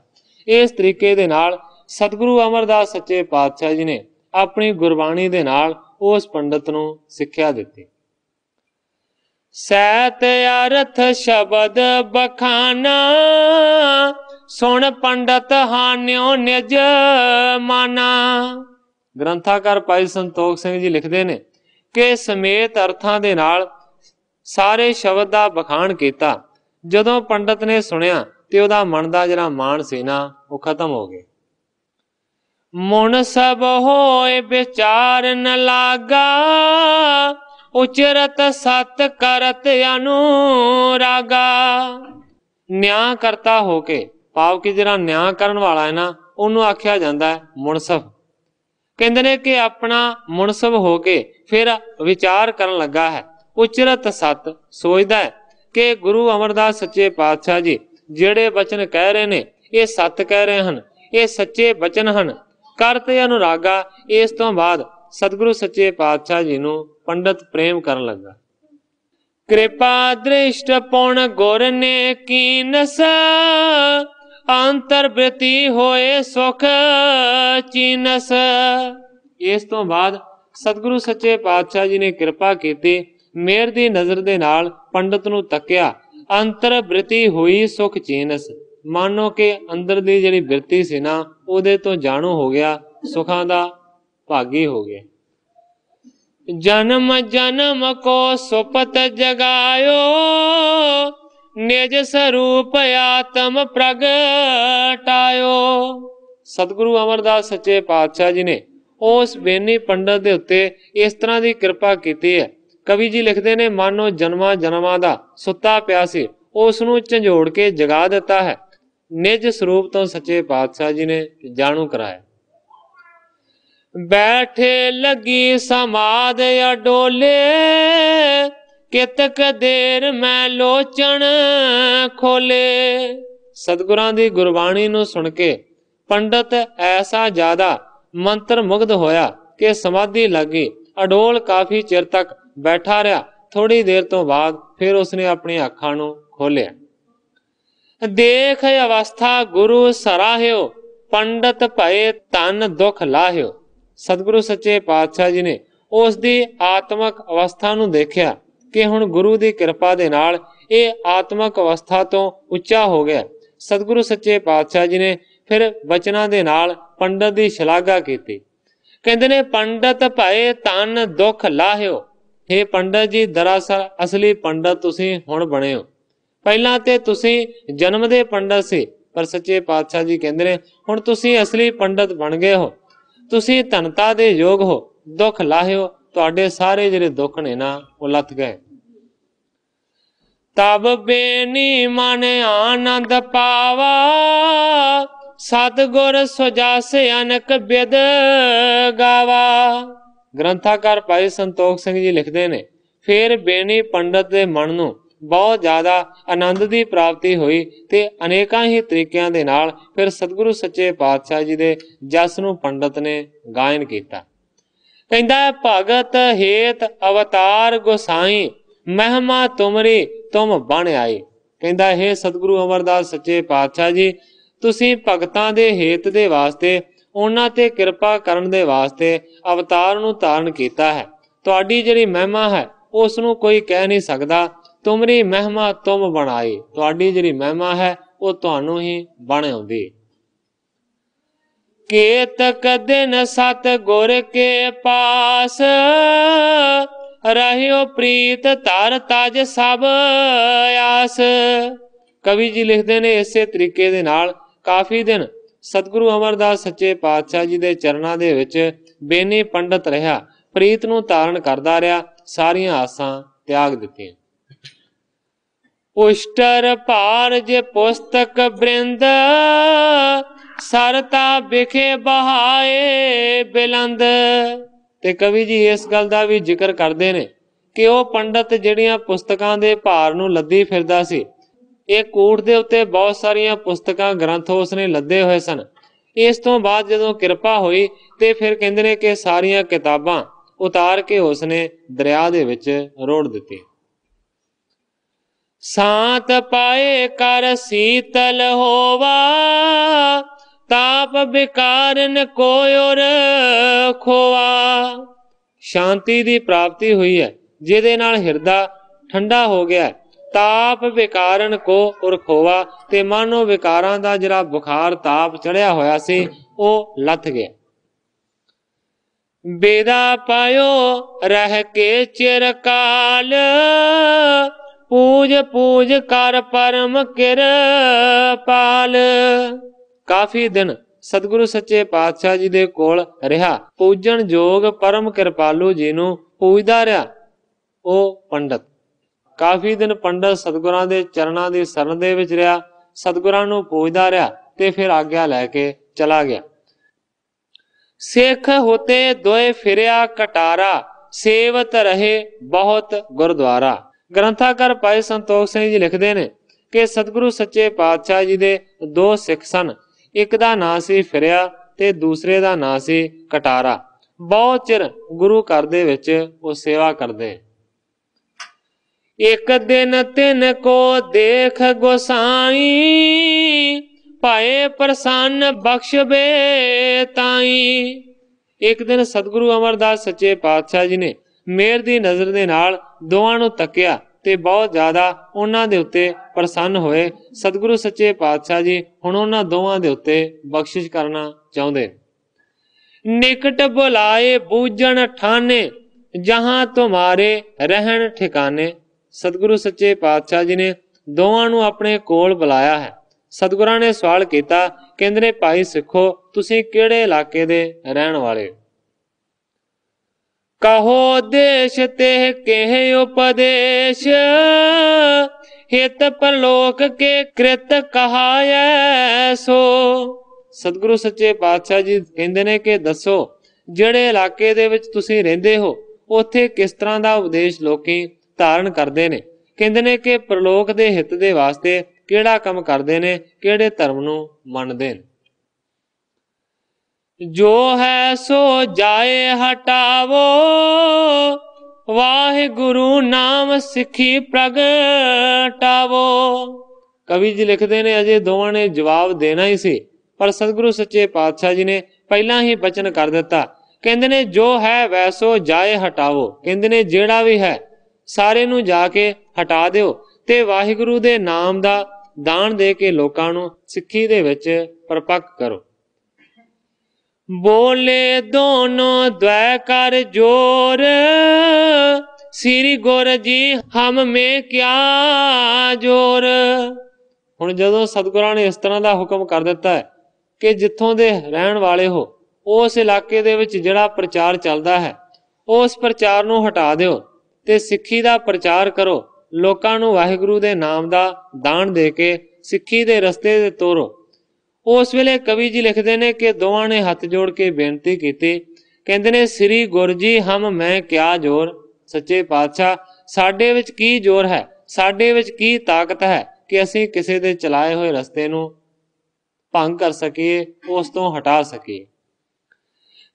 ਇਸ ਤਰੀਕੇ ਦੇ ਨਾਲ ਸਤਿਗੁਰੂ ਅਮਰਦਾਸ ਸੱਚੇ ਪਾਤਸ਼ਾਹ ਜੀ ਨੇ ਆਪਣੀ ਗੁਰਬਾਣੀ ਦੇ ਨਾਲ ਉਸ ਪੰਡਤ ਨੂੰ ਸਿੱਖਿਆ ਦਿੱਤੀ। ਸਹਿਤ ਅਰਥ ਸ਼ਬਦ ਬਖਾਨਾ, ਸੁਣ ਪੰਡਤ ਹਾਨਿਓ ਨਿਜ ਮਾਨਾ। ਗ੍ਰੰਥਾਕਾਰ ਭਾਈ ਸੰਤੋਖ ਸਿੰਘ ਜੀ ਲਿਖਦੇ ਨੇ ਕਿ ਸਮੇਤ ਅਰਥਾਂ ਦੇ ਨਾਲ ਸਾਰੇ ਸ਼ਬਦ ਦਾ ਬਖਾਣ ਕੀਤਾ। ਜਦੋਂ ਪੰਡਤ ਨੇ ਸੁਣਿਆ ਤੇ ਉਹਦਾ ਮਨ ਦਾ ਜਿਹੜਾ ਮਾਣ ਸੀ ਨਾ, ਉਹ ਖਤਮ ਹੋ ਗਿਆ। ਮਨ ਸਭ ਹੋਏ ਵਿਚਾਰ ਨ ਲਾਗਾ, ਉਚਰਤ ਸਤ ਕਰਤ ਅਨੁਰਾਗਾ। ਨਿਆਂ ਕਰਤਾ ਹੋ ਕੇ, ਭਾਵ ਕਿ ਜਿਹੜਾ ਨਿਆਂ ਕਰਨ ਵਾਲਾ ਹੈ ਨਾ, ਉਹਨੂੰ ਆਖਿਆ ਜਾਂਦਾ ਹੈ ਮੁਨਸਫ। ਕਹਿੰਦੇ ਨੇ ਕਿ ਆਪਣਾ ਮੁਨਸਫ ਹੋ ਕੇ ਫਿਰ ਵਿਚਾਰ ਕਰਨ ਲੱਗਾ ਹੈ। ਉਚਰਤ ਸਤ, ਸੋਚਦਾ ਹੈ ਕਿ ਗੁਰੂ ਅਮਰਦਾਸ ਸੱਚੇ ਪਾਤਸ਼ਾਹ ਜੀ ਜਿਹੜੇ ਬਚਨ ਕਹਿ ਰਹੇ ਨੇ, ਇਹ ਸੱਤ ਕਹਿ ਰਹੇ ਹਨ, ਇਹ ਸੱਚੇ ਬਚਨ ਹਨ। ਕਰਤ ਅਨੁਰਾਗਾ, ਇਸ ਤੋਂ ਬਾਅਦ ਸਤਿਗੁਰੂ ਸੱਚੇ ਪਾਤਸ਼ਾਹ ਜੀ ਨੂੰ ਪੰਡਤ ਪ੍ਰੇਮ ਕਰਨ ਲੱਗਾ। ਕਿਰਪਾ ਦ੍ਰਿਸ਼ਟ ਪੁਣ ਗੁਰ ਨੇ ਕੀਨਸ, ਅੰਤਰ ਬ੍ਰਿਤੀ ਹੋਏ ਸੁਖ ਚੀਨਸ। ਇਸ ਤੋਂ ਬਾਅਦ ਸਤਿਗੁਰੂ ਸੱਚੇ ਪਾਤਸ਼ਾਹ ਜੀ ਨੇ ਕਿਰਪਾ ਕੀਤੀ, ਮੇਰ ਦੀ ਨਜ਼ਰ ਦੇ ਨਾਲ ਪੰਡਤ ਨੂੰ ਤੱਕਿਆ। ਅੰਤਰ ਬ੍ਰਿਤੀ ਹੋਈ ਸੁਖ ਚੀਨਸ, ਮਾਨੋ ਕਿ ਅੰਦਰ ਦੀ ਜਿਹੜੀ ਬਿਰਤੀ ਸੀ ਨਾ, ਉਹਦੇ ਤੋਂ ਜਾਣੂ ਹੋ ਗਿਆ, ਸੁਖਾਂ ਦਾ ਭਾਗੀ ਹੋ ਗਿਆ। ਜਨਮ ਜਨਮ ਕੋ ਸੁਪਤ ਜਗਾਇਓ, ਨਿਜ ਸਰੂਪ ਆਤਮ ਪ੍ਰਗਟਾਇਓ। ਸਤਿਗੁਰੂ ਅਮਰਦਾਸ ਸੱਚੇ ਪਾਤਸ਼ਾਹ ਜੀ ਨੇ ਉਸ ਬੇਨੀ ਪੰਡਤ ਦੇ ਉੱਤੇ ਇਸ ਤਰ੍ਹਾਂ ਦੀ ਕਿਰਪਾ ਕੀਤੀ ਹੈ। ਕਵੀ ਜੀ ਲਿਖਦੇ ਨੇ, ਮਾਨੋ ਜਨਮਾਂ ਜਨਮਾਂ ਦਾ ਸੁੱਤਾ ਪਿਆ ਸੀ, ਉਸ ਨੂੰ ਝੰਜੋੜ ਕੇ ਜਗਾ ਦਿੱਤਾ ਹੈ। ਨਿਜ ਸਰੂਪ ਤੋਂ ਸੱਚੇ ਪਾਤਸ਼ਾਹ ਜੀ ਨੇ ਜਾਣੂ ਕਰਾਇਆ। ਬੈਠੇ ਲੱਗੀ ਸਮਾਦ ਅਡੋਲੇ, ਕਿਤਕ ਦੇਰ ਮੈਂ ਲੋਚਨ ਖੋਲੇ। ਸਤਿਗੁਰਾਂ ਦੀ ਗੁਰਬਾਣੀ ਨੂੰ ਸੁਣ ਕੇ ਪੰਡਤ ਐਸਾ ਜ਼ਿਆਦਾ ਮੰਤਰ ਮੁਗਧ ਹੋਇਆ ਕਿ ਸਮਾਧੀ ਲੱਗ ਗਈ। ਅਡੋਲ ਕਾਫੀ ਚਿਰ ਤੱਕ ਬੈਠਾ ਰਿਹਾ। ਥੋੜੀ ਦੇਰ ਤੋਂ ਬਾਅਦ ਫਿਰ ਉਸਨੇ ਆਪਣੀ ਅੱਖਾਂ ਨੂੰ ਖੋਲਿਆ। ਦੇਖ ਅਵਸਥਾ ਗੁਰੂ ਸਰਾਹਿਓ, ਪੰਡਤ ਭਏ ਤਨ ਦੁਖ ਲਾਹਿਓ। ਸਤਿਗੁਰੂ ਸੱਚੇ ਪਾਤਸ਼ਾਹ ਜੀ ਨੇ ਉਸ ਦੀ ਆਤਮਕ ਅਵਸਥਾ ਨੂੰ ਦੇਖਿਆ ਕਿ ਹੁਣ ਗੁਰੂ ਦੀ ਕਿਰਪਾ ਦੇ ਨਾਲ ਇਹ ਆਤਮਕ ਅਵਸਥਾ ਤੋਂ ਉੱਚਾ ਹੋ ਗਿਆ। ਸਤਿਗੁਰੂ ਸੱਚੇ ਪਾਤਸ਼ਾਹ ਜੀ ਨੇ ਫਿਰ ਬਚਨਾਂ ਦੇ ਨਾਲ ਪੰਡਤ ਦੀ ਸ਼ਲਾਘਾ ਕੀਤੀ। ਕਹਿੰਦੇ ਨੇ, ਪੰਡਤ ਭਏ ਤਨ ਦੁਖ ਲਾਹਿਓ। हे ਪੰਡਤ ਜੀ, ਦਰਅਸਲ ਅਸਲੀ ਪੰਡਤ ਤੁਸੀਂ ਹੁਣ ਬਣੇ ਹੋ। ਪਹਿਲਾਂ ਤੇ ਤੁਸੀਂ ਜਨਮ ਦੇ ਪੰਡਤ ਸੀ, ਪਰ ਸੱਚੇ ਪਾਤਸ਼ਾਹ ਜੀ ਕਹਿੰਦੇ ਨੇ ਹੁਣ ਤੁਸੀਂ ਅਸਲੀ ਪੰਡਤ ਬਣ ਗਏ ਹੋ। ਤੁਸੀਂ ਧਨਤਾ ਦੇ ਯੋਗ ਹੋ। ਦੁੱਖ ਲਾਹਿਓ, ਤੁਹਾਡੇ ਸਾਰੇ ਜਿਹੜੇ ਦੁੱਖ ਨੇ ਨਾ ਉਹ ਲੱਥ ਗਏ। ਤਬ ਬੇਨੀ ਮਨ ਆਨੰਦ ਪਾਵਾ, ਸਤਿਗੁਰ ਸੁਜਾਸੇ ਅਨਕ ਬਿਦ ਗਾਵਾ। ਗ੍ਰੰਥਾਕਾਰ ਭਾਈ ਸੰਤੋਖ ਸਿੰਘ ਜੀ ਲਿਖਦੇ ਨੇ, ਫਿਰ ਬੇਨੀ ਪੰਡਤ ਦੇ ਮਨ ਨੂੰ ਬਹੁਤ ਜ਼ਿਆਦਾ ਆਨੰਦ ਦੀ ਪ੍ਰਾਪਤੀ ਹੋਈ ਤੇ ਅਨੇਕਾਂ ਹੀ ਤਰੀਕਿਆਂ ਦੇ ਨਾਲ ਫਿਰ ਸਤਿਗੁਰੂ ਸੱਚੇ ਪਾਤਸ਼ਾਹ ਜੀ ਦੇ ਜਸ ਨੂੰ ਪੰਡਤ ਨੇ ਗਾਇਨ ਕੀਤਾ। ਕਹਿੰਦਾ, ਭਗਤ ਹੇਤ ਅਵਤਾਰ ਗੁਸਾਈ, ਮਹਿਮਾ ਤੁਮਰੀ ਤੁਮ ਬਣ ਆਏ। ਕਹਿੰਦਾ, हे ਸਤਿਗੁਰੂ ਅਮਰਦਾਸ ਸੱਚੇ ਪਾਤਸ਼ਾਹ ਜੀ, ਤੁਸੀਂ ਭਗਤਾਂ ਦੇ ਹੇਤ ਦੇ ਵਾਸਤੇ, ਉਹਨਾਂ ਤੇ ਕਿਰਪਾ ਕਰਨ ਦੇ ਵਾਸਤੇ ਅਵਤਾਰ ਨੂੰ ਧਾਰਨ ਕੀਤਾ ਹੈ। ਤੁਹਾਡੀ ਜਿਹੜੀ ਮਹਿਮਾ ਹੈ ਉਸ ਨੂੰ ਕੋਈ ਕਹਿ ਨਹੀਂ ਸਕਦਾ। ਤੁਮਰੀ ਮਹਿਮਾ ਤੁਮ ਬਣਾਈ, ਤੁਹਾਡੀ ਜਿਹੜੀ ਮਹਿਮਾ ਹੈ ਉਹ ਤੁਹਾਨੂੰ ਹੀ ਬਣ ਆਉਂਦੀ। ਕੇਤਕ ਦਿਨ ਸਤ ਗੁਰ ਕੇ ਪਾਸ, ਰਹਿਓ ਪ੍ਰੀਤ ਧਰ ਤਜ ਸਭ ਆਸ। ਕਵੀ ਜੀ ਲਿਖਦੇ ਨੇ, ਇਸੇ ਤਰੀਕੇ ਦੇ ਨਾਲ ਕਾਫੀ ਦਿਨ ਸਤਿਗੁਰੂ ਅਮਰਦਾਸ ਸੱਚੇ ਪਾਤਸ਼ਾਹ ਜੀ ਦੇ ਚਰਨਾਂ ਦੇ ਵਿੱਚ ਬੇਨੀ ਪੰਡਤ ਰਿਹਾ, ਪ੍ਰੀਤ ਨੂੰ ਧਾਰਨ ਕਰਦਾ ਰਿਹਾ, ਸਾਰੀਆਂ ਆਸਾਂ ਤਿਆਗ ਦਿੱਤੀਆਂ। ਉਸ਼ਟਰ ਭਾਰ ਜੇ ਪੁਸਤਕ ਬ੍ਰਿੰਦ, ਸਰਤਾ ਵਿਖੇ ਬਹਾਏ ਬਿਲੰਦ। ਤੇ ਕਵੀ ਜੀ ਇਸ ਗੱਲ ਦਾ ਵੀ ਜ਼ਿਕਰ ਕਰਦੇ ਨੇ ਕਿ ਉਹ ਪੰਡਤ ਜਿਹੜੀਆਂ ਪੁਸਤਕਾਂ ਦੇ ਭਾਰ ਨੂੰ ਲੱਦੀ ਫਿਰਦਾ ਸੀ, ਇਹ ਕੂਟ ਦੇ ਉੱਤੇ ਬਹੁਤ ਸਾਰੀਆਂ ਪੁਸਤਕਾਂ ਗ੍ਰੰਥ ਉਸਨੇ ਲੱਦੇ ਹੋਏ ਸਨ। ਇਸ ਤੋਂ ਬਾਅਦ ਜਦੋਂ ਕਿਰਪਾ ਹੋਈ ਤੇ ਫਿਰ ਕਹਿੰਦੇ ਨੇ ਕਿ ਸਾਰੀਆਂ ਕਿਤਾਬਾਂ ਉਤਾਰ ਕੇ ਉਸਨੇ ਦਰਿਆ ਦੇ ਵਿੱਚ ਰੋੜ ਦਿੱਤੀ। ਸਾਤ ਪਾਏ ਕਰ ਸੀਤਲ ਹੋਵਾ, ਤਾਪ ਵਿਕਾਰਨ ਕੋਈ ਔਰ ਖੋਵਾ। ਸ਼ਾਂਤੀ ਦੀ ਪ੍ਰਾਪਤੀ ਹੋਈ ਹੈ ਜਿਹਦੇ ਨਾਲ ਹਿਰਦਾ ਠੰਡਾ ਹੋ ਗਿਆ। ਤਾਪ ਵਿਕਾਰਨ ਕੋ ਔਰ ਖੋਵਾ, ਤੇ ਮਾਨੋ ਵਿਕਾਰਾਂ ਦਾ ਜਿਹੜਾ ਬੁਖਾਰ ਤਾਪ ਚੜਿਆ ਹੋਇਆ ਸੀ ਉਹ ਲੱਥ ਗਿਆ। ਬੇਦਾ ਪਾਇਓ ਰਹਿ ਕੇ ਚਿਰਕਾਲ, ਪੂਜ ਪੂਜ ਕਰ ਪਰਮ ਕਿਰਪਾਲ। ਕਾਫੀ ਦਿਨ ਸਤਿਗੁਰੂ ਸੱਚੇ ਪਾਤਸ਼ਾਹ ਜੀ ਦੇ ਕੋਲ ਰਿਹਾ, ਪੂਜਣ ਯੋਗ ਪਰਮ ਕਿਰਪਾਲੂ ਜੀ ਨੂੰ ਪੂਜਦਾ ਰਿਹਾ ਉਹ ਪੰਡਤ। ਕਾਫੀ ਦਿਨ ਪੰਡਤ ਸਤਿਗੁਰਾਂ ਦੇ ਚਰਨਾਂ ਦੀ ਸ਼ਰਨ ਦੇ ਵਿੱਚ ਰਿਹਾ, ਸਤਿਗੁਰਾਂ ਨੂੰ ਪੂਜਦਾ ਰਿਹਾ ਤੇ ਫਿਰ ਆਗਿਆ ਲੈ ਕੇ ਚਲਾ ਗਿਆ। ਸਿੱਖ ਹੋਤੇ ਦੋਏ ਫਿਰਿਆ ਕਟਾਰਾ, ਸੇਵਤ ਰਹੇ ਬਹੁਤ ਗੁਰਦੁਆਰਾ। ਗ੍ਰੰਥਾਕਾਰ ਭਾਈ ਸੰਤੋਖ ਸਿੰਘ ਜੀ ਲਿਖਦੇ ਨੇ ਕਿ ਸਤਿਗੁਰੂ ਸੱਚੇ ਪਾਤਸ਼ਾਹ ਜੀ ਦੇ ਦੋ ਸਿੱਖ ਸਨ। ਇੱਕ ਦਾ ਨਾਂ ਸੀ ਫਿਰਿਆ ਤੇ ਦੂਸਰੇ ਦਾ ਨਾਂ ਸੀ ਕਟਾਰਾ। ਬਹੁਤ ਚਿਰ ਗੁਰੂ ਘਰ ਦੇ ਵਿੱਚ ਉਹ ਸੇਵਾ ਕਰਦੇ। ਇੱਕ ਦਿਨ ਤਿੰਨ ਕੋ ਦੇਖ ਗੋਸਾਈ, ਭਾਏ ਪ੍ਰਸੰਨ ਬਖਸ਼ਬੇ ਤਾਈ। ਇੱਕ ਦਿਨ ਸਤਿਗੁਰੂ ਅਮਰਦਾਸ ਸੱਚੇ ਪਾਤਸ਼ਾਹ ਜੀ ਨੇ ਮਿਹਰ ਦੀ ਨਜ਼ਰ ਦੇ ਨਾਲ ਦੋਵਾਂ ਨੂੰ ਤੱਕਿਆ ਤੇ ਬਹੁਤ ਜ਼ਿਆਦਾ ਉਹਨਾਂ ਦੇ ਉੱਤੇ ਪ੍ਰਸੰਨ ਹੋਏ। ਸਤਿਗੁਰੂ ਸੱਚੇ ਪਾਤਸ਼ਾਹ ਜੀ ਹੁਣ ਉਹਨਾਂ ਦੋਵਾਂ ਦੇ ਉੱਤੇ ਬਖਸ਼ਿਸ਼ ਕਰਨਾ ਚਾਹੁੰਦੇ। ਨਿਕਟ ਬੁਲਾਏ ਬੂਝਣ ਠਾਨੇ, ਜਹਾਂ ਤੁਮਾਰੇ ਰਹਿਣ ਠਿਕਾਨੇ। ਸਤਿਗੁਰੂ ਸੱਚੇ ਪਾਤਸ਼ਾਹ ਜੀ ਨੇ ਦੋਵਾਂ ਨੂੰ ਆਪਣੇ ਕੋਲ ਬੁਲਾਇਆ ਹੈ। ਸਤਿਗੁਰਾਂ ਨੇ ਸਵਾਲ ਕੀਤਾ, ਕਹਿੰਦੇ ਨੇ ਭਾਈ ਸਿੱਖੋ ਤੁਸੀਂ ਕਿਹੜੇ ਇਲਾਕੇ ਦੇ ਰਹਿਣ ਵਾਲੇ? कहो देश तेह केह उपदेश, हित परलोक के कृत कहाय सो। सतगुरु सच्चे पातशाह जी कहते ने कि दसो ਜਿਹੜੇ ਇਲਾਕੇ ਦੇ ਵਿੱਚ ਤੁਸੀਂ ਰਹਿੰਦੇ ਹੋ ਉੱਥੇ ਕਿਸ ਤਰ੍ਹਾਂ ਦਾ ਉਪਦੇਸ਼ ਲੋਕੀ ਧਾਰਨ ਕਰਦੇ ਨੇ। ਕਹਿੰਦੇ ਨੇ ਕਿ ਪ੍ਰਲੋਕ ਦੇ ਹਿੱਤ ਦੇ ਵਾਸਤੇ ਕਿਹੜਾ ਕੰਮ ਕਰਦੇ ਨੇ, ਕਿਹੜੇ ਧਰਮ ਨੂੰ ਮੰਨਦੇ ਨੇ। ਜੋ ਹੈ ਸੋ ਜਾਏ ਹਟਾਵੋ, ਵਾਹਿਗੁਰੂ ਨਾਮ ਸਿੱਖੀ ਪ੍ਰਗਟਾਵੋ। ਕਵੀ ਜੀ ਲਿਖਦੇ ਨੇ ਅਜੇ ਦੋਵਾਂ ਨੇ ਜਵਾਬ ਦੇਣਾ ਹੀ ਸੀ, ਪਰ ਸਤਿਗੁਰੂ ਸੱਚੇ ਪਾਤਸ਼ਾਹ ਜੀ ਨੇ ਪਹਿਲਾਂ ਹੀ ਬਚਨ ਕਰ ਦਿੱਤਾ। ਕਹਿੰਦੇ ਨੇ ਜੋ ਹੈ ਵੈਸੋ ਜਾਏ ਹਟਾਵੋ, ਕਹਿੰਦੇ ਨੇ ਜਿਹੜਾ ਵੀ ਹੈ ਸਾਰੇ ਨੂੰ ਜਾ ਕੇ ਹਟਾ ਦਿਓ ਤੇ ਵਾਹਿਗੁਰੂ ਦੇ ਨਾਮ ਦਾ ਦਾਨ ਦੇ ਕੇ ਲੋਕਾਂ ਨੂੰ ਸਿੱਖੀ ਦੇ ਵਿੱਚ ਪਰਪੱਕ ਕਰੋ। ਬੋਲੇ ਦੋਨੋਂ ਦ્વੈ ਕਰ ਜੋਰ, ਸ੍ਰੀ ਗੁਰ ਜੀ ਹਮ ਮੇ ਕਿਆ ਜੋਰ। ਹੁਣ ਜਦੋਂ ਸਤਿਗੁਰਾਂ ਨੇ ਇਸ ਤਰ੍ਹਾਂ ਦਾ ਹੁਕਮ ਕਰ ਦਿੱਤਾ ਹੈ ਕਿ ਜਿੱਥੋਂ ਦੇ ਰਹਿਣ ਵਾਲੇ ਹੋ ਉਸ ਇਲਾਕੇ ਦੇ ਵਿੱਚ ਜਿਹੜਾ ਪ੍ਰਚਾਰ ਚੱਲਦਾ ਹੈ ਉਸ ਪ੍ਰਚਾਰ ਨੂੰ ਹਟਾ ਦਿਓ ਤੇ ਸਿੱਖੀ ਦਾ ਪ੍ਰਚਾਰ ਕਰੋ, ਲੋਕਾਂ ਨੂੰ ਵਾਹਿਗੁਰੂ ਦੇ ਨਾਮ ਦਾ ਦਾਨ ਦੇ ਕੇ ਸਿੱਖੀ ਦੇ ਰਸਤੇ ਤੇ ਤੋਰੋ। ਉਸ ਵੇਲੇ ਕਵੀ ਜੀ ਲਿਖਦੇ ਨੇ ਕਿ ਦੋਵਾਂ ਨੇ ਹੱਥ ਜੋੜ ਕੇ ਬੇਨਤੀ ਕੀਤੀ। ਕਹਿੰਦੇ ਨੇ ਸ੍ਰੀ ਗੁਰ ਜੀ ਹਮ ਮੈਂ ਕਿਆ ਜੋਰ, ਸੱਚੇ ਪਾਤਸ਼ਾਹ ਸਾਡੇ ਵਿੱਚ ਕੀ ਜ਼ੋਰ ਹੈ, ਸਾਡੇ ਵਿੱਚ ਕੀ ਤਾਕਤ ਹੈ ਕਿ ਅਸੀਂ ਕਿਸੇ ਦੇ ਚਲਾਏ ਹੋਏ ਰਸਤੇ ਨੂੰ ਭੰਗ ਕਰ ਸਕੀਏ, ਉਸ ਤੋਂ ਹਟਾ ਸਕੀਏ।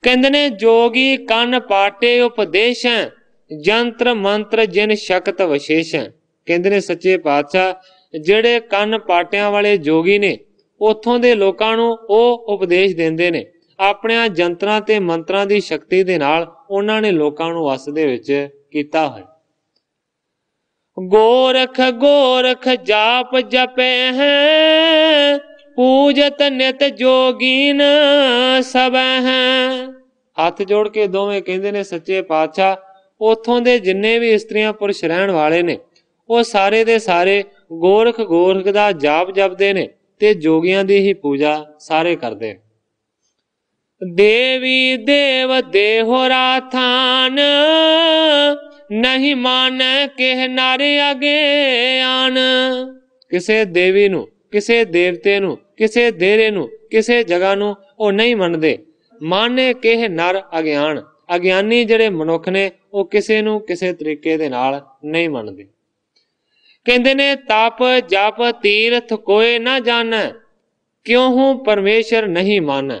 ਕਹਿੰਦੇ ਨੇ ਜੋਗੀ ਕੰਨ ਪਾਟੇ ਉਪਦੇਸ਼ਾਂ, ਜੰਤਰ ਮੰਤਰ ਜਿਨ ਸ਼ਕਤ ਵਿਸ਼ੇਸ਼ਾਂ। ਕਹਿੰਦੇ ਨੇ ਸੱਚੇ ਪਾਤਸ਼ਾਹ ਜਿਹੜੇ ਕੰਨ ਪਾਟਿਆਂ ਵਾਲੇ ਜੋਗੀ ਨੇ ਉੱਥੋਂ ਦੇ ਲੋਕਾਂ ਨੂੰ ਉਹ ਉਪਦੇਸ਼ ਦਿੰਦੇ ਨੇ, ਆਪਣਿਆਂ ਜੰਤਰਾਂ ਤੇ ਮੰਤਰਾਂ ਦੀ ਸ਼ਕਤੀ ਦੇ ਨਾਲ ਉਹਨਾਂ ਨੇ ਲੋਕਾਂ ਨੂੰ ਵਸ ਦੇ ਵਿੱਚ ਕੀਤਾ ਹੋਇਆ। ਗੋਰਖ ਗੋਰਖ ਜਾਪ ਜਪੇ ਹੈ, ਪੂਜਤ ਨਿਤ ਜੋਗੀਨ ਸਭੈ ਹੈ। ਹੱਥ ਜੋੜ ਕੇ ਦੋਵੇਂ ਕਹਿੰਦੇ ਨੇ ਸੱਚੇ ਪਾਤਸ਼ਾਹ ਉੱਥੋਂ ਦੇ ਜਿੰਨੇ ਵੀ ਇਸਤਰੀਆਂ ਪੁਰਸ਼ ਰਹਿਣ ਵਾਲੇ ਨੇ ਉਹ ਸਾਰੇ ਦੇ ਸਾਰੇ ਗੋਰਖ ਗੋਰਖ ਦਾ ਜਾਪ ਜਪਦੇ ਨੇ ਤੇ ਜੋਗੀਆਂ ਦੀ ਹੀ ਪੂਜਾ ਸਾਰੇ ਕਰਦੇ ਨੇ। ਦੇਵੀ ਦੇਵ ਦੇਹੋ ਰਾਥਾਨ, ਨਹੀਂ ਮਾਨੈ ਕਿਹ ਨਰ ਅਗਿਆਨ। ਕਿਸੇ ਦੇਵੀ ਨੂੰ, ਕਿਸੇ ਦੇਵਤੇ ਨੂੰ, ਕਿਸੇ ਦੇਰੇ ਨੂੰ, ਕਿਸੇ ਜਗ੍ਹਾ ਨੂੰ ਉਹ ਨਹੀਂ ਮੰਨਦੇ। ਮਾਨੇ ਕਿਹ ਨਰ ਅਗਿਆਨ, ਅਗਿਆਨੀ ਜਿਹੜੇ ਮਨੁੱਖ ਨੇ ਉਹ ਕਿਸੇ ਨੂੰ ਕਿਸੇ ਤਰੀਕੇ ਦੇ ਨਾਲ ਨਹੀਂ ਮੰਨਦੇ। ਕਹਿੰਦੇ ਨੇ ਤਪ ਜਪ ਤੀਰਥ ਕੋਏ ਨਾ ਜਾਣੈ, ਕਿਉਂ ਪਰਮੇਸ਼ਰ ਨਹੀਂ ਮਾਨੈ।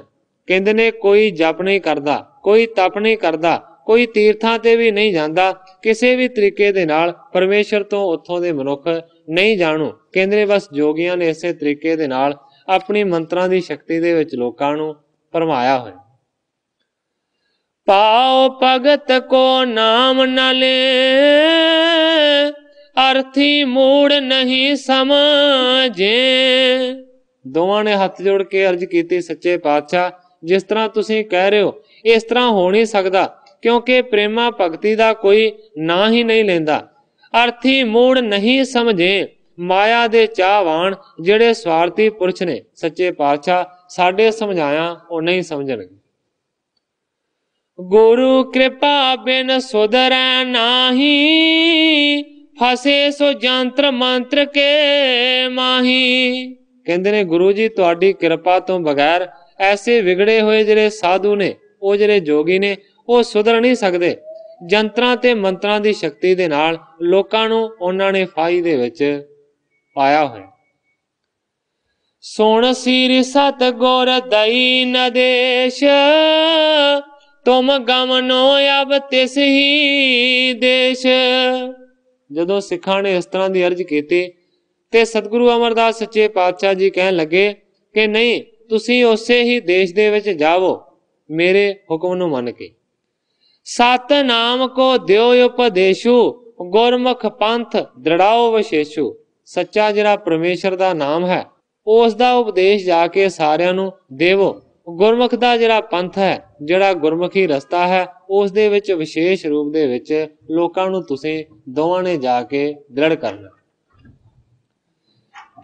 ਕਹਿੰਦੇ ਨੇ ਕੋਈ ਜਪ ਨਹੀਂ ਕਰਦਾ, ਕੋਈ ਤਪ ਨਹੀਂ ਕਰਦਾ, ਕੋਈ ਤੀਰਥਾਂ ਤੇ ਵੀ ਨਹੀਂ ਜਾਂਦਾ, ਕਿਸੇ ਵੀ ਤਰੀਕੇ ਦੇ ਨਾਲ ਪਰਮੇਸ਼ਰ ਤੋਂ ਉੱਥੋਂ ਦੇ ਮਨੁੱਖ ਨਹੀਂ ਜਾਣੂ। ਕਹਿੰਦੇ ਨੇ ਬਸ ਜੋਗੀਆਂ ਨੇ ਇਸੇ ਤਰੀਕੇ ਦੇ ਨਾਲ ਆਪਣੀ ਮੰਤਰਾਂ ਦੀ ਸ਼ਕਤੀ ਦੇ ਵਿੱਚ ਲੋਕਾਂ ਨੂੰ ਭਰਮਾਇਆ ਹੋਇਆ। ਪਾਉ ਭਗਤ ਕੋ ਨਾਮ ਨ ਲੈ, ਅਰਥੀ ਮੂੜ ਨਹੀਂ ਸਮਝੇ। ਦੋਵਾਂ ਨੇ ਹੱਥ ਜੋੜ ਕੇ ਅਰਜ਼ ਕੀਤੀ ਸੱਚੇ ਪਾਤਸ਼ਾਹ ਜਿਸ ਤਰ੍ਹਾਂ ਤੁਸੀਂ ਕਹਿ ਰਹੇ ਹੋ ਇਸ ਤਰ੍ਹਾਂ ਹੋ ਨਹੀਂ ਸਕਦਾ, ਕਿਉਂਕਿ ਪ੍ਰੇਮਾ ਭਗਤੀ ਦਾ ਕੋਈ ਨਾਂ ਹੀ ਨਹੀਂ ਲੈਂਦਾ। ਅਰਥੀ ਮੂੜ ਨਹੀਂ ਸਮਝੇ, ਮਾਇਆ ਦੇ ਚਾਹਵਾਨ ਜਿਹੜੇ ਸਵਾਰਥੀ ਪੁਰਸ਼ ਨੇ ਸੱਚੇ ਪਾਤਸ਼ਾਹ ਸਾਡੇ ਸਮਝਾਇਆ ਉਹ ਨਹੀਂ ਸਮਝਣਗੇ। ਗੁਰੂ ਕਿਰਪਾ ਬਿਨ ਸੁਧਰੈ ਨਾਹੀ, ਫਸੇ ਸੋ ਜੰਤਰ ਮੰਤਰ ਕੇ ਮਾਹੀ। ਕਹਿੰਦੇ ਨੇ ਗੁਰੂ ਜੀ ਤੁਹਾਡੀ ਕਿਰਪਾ ਤੋਂ ਬਗੈਰ ਐਸੇ ਵਿਗੜੇ ਹੋਏ ਜਿਹੜੇ ਸਾਧੂ ਨੇ, ਉਹ ਜਿਹੜੇ ਜੋਗੀ ਨੇ ਉਹ ਸੁਧਰ ਨਹੀਂ ਸਕਦੇ। ਜੰਤਰਾਂ ਤੇ ਮੰਤਰਾਂ ਦੀ ਸ਼ਕਤੀ ਦੇ ਨਾਲ ਲੋਕਾਂ ਨੂੰ ਉਹਨਾਂ ਨੇ ਫਾਈ ਦੇ ਵਿੱਚ ਪਾਇਆ ਹੋਇਆ। ਸੁਣ ਸ੍ਰੀ ਸਤ ਗੁਰ ਦਈ ਨਦੇਸ਼, ਤੁਮ ਗਮਨੋ ਅਬ ਤਿਸ ਹੀ ਦੇਸ਼। ਜਦੋਂ ਸਿੱਖਾਂ ਨੇ ਇਸ ਤਰ੍ਹਾਂ ਦੀ ਅਰਜ਼ ਕੀਤੀ ਤੇ ਸਤਿਗੁਰੂ ਅਮਰਦਾਸ ਸੱਚੇ ਪਾਤਸ਼ਾਹ ਜੀ ਕਹਿਣ ਲੱਗੇ ਕਿ ਨਹੀਂ ਤੁਸੀਂ ਉਸੇ ਹੀ ਦੇਸ਼ ਦੇ ਵਿੱਚ ਜਾਵੋ ਮੇਰੇ ਹੁਕਮ ਨੂੰ ਮੰਨ ਕੇ। ਸਤ ਨਾਮ ਕੋ ਦਿਓ ਉਪਦੇਸ਼ੂ, ਗੁਰਮੁਖ ਪੰਥ ਦ੍ਰਿੜਾਓ ਵਿਸ਼ੇਸ਼ੂ। ਸੱਚਾ ਜਿਹੜਾ ਪਰਮੇਸ਼ਰ ਦਾ ਨਾਮ ਹੈ ਉਸ ਦਾ ਉਪਦੇਸ਼ ਜਾ ਕੇ ਸਾਰਿਆਂ ਨੂੰ ਦੇਵੋ। ਗੁਰਮੁਖ ਦਾ ਜਿਹੜਾ ਪੰਥ ਹੈ, ਜਿਹੜਾ ਗੁਰਮੁਖੀ ਰਸਤਾ ਹੈ, ਉਸ ਦੇ ਵਿੱਚ ਵਿਸ਼ੇਸ਼ ਰੂਪ ਦੇ ਵਿੱਚ ਲੋਕਾਂ ਨੂੰ ਤੁਸੀਂ ਦੋਵਾਂ ਨੇ ਜਾ ਕੇ ਦ੍ਰਿੜ ਕਰਨਾ।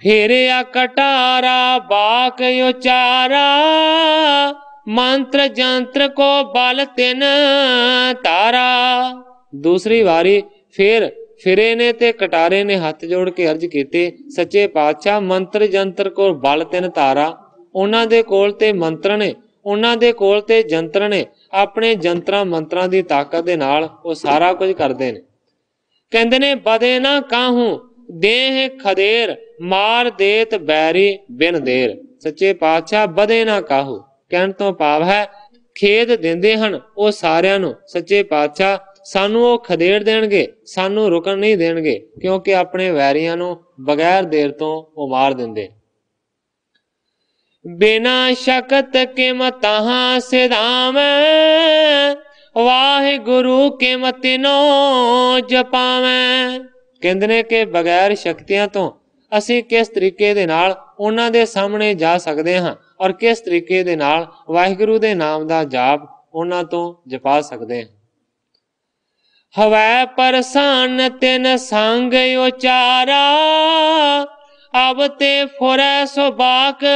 ਫੇਰਿਆ ਕਟਾਰਾ ਬਾਕ ਉਚਾਰਾ, मंत्र जंत्र को बल तिन तारा। दूसरी वारी फिरे ने ते कटारे ने हथ जोड़ के अर्ज कीते, सच्चे पातशाह मंत्र जंत्र को बल तिन तारा। उन्हां दे कोल ते मंत्र ने, उन्हां दे कोल ते जंत्र ने, अपने जंतरां मंत्रां दी ताकत दे नाल वो सारा कुछ करदे ने। कहंदे ने बदे ना काहू देह खदेर, मार देत बैरी बिन देर। सच्चे पातशाह बदे ना काहू कहण तो भाव है खेद दिंदे हन वो सारियां नूं। सच्चे पातशाह सानू वो खदेड़ देणगे, सानू रुकण नहीं देणगे, क्योंकि अपने वैरियां नूं बगैर देर तो वो मार दिंदे। बिना शकत किम ताहां सिधावै, वाहिगुरु किम तिनो जपावै। कहंदे ने कि बगैर शक्तियां तो ਅਸੀਂ किस तरीके दे नाल उन्हां दे सामने जा सकते हां और किस तरीके दे नाल वाहिगुरु दे नाम दा जाप उन्हां तो जपा सकते हैं। हवै परसान तिन संग उचारा, अब ते फुरै सुबाक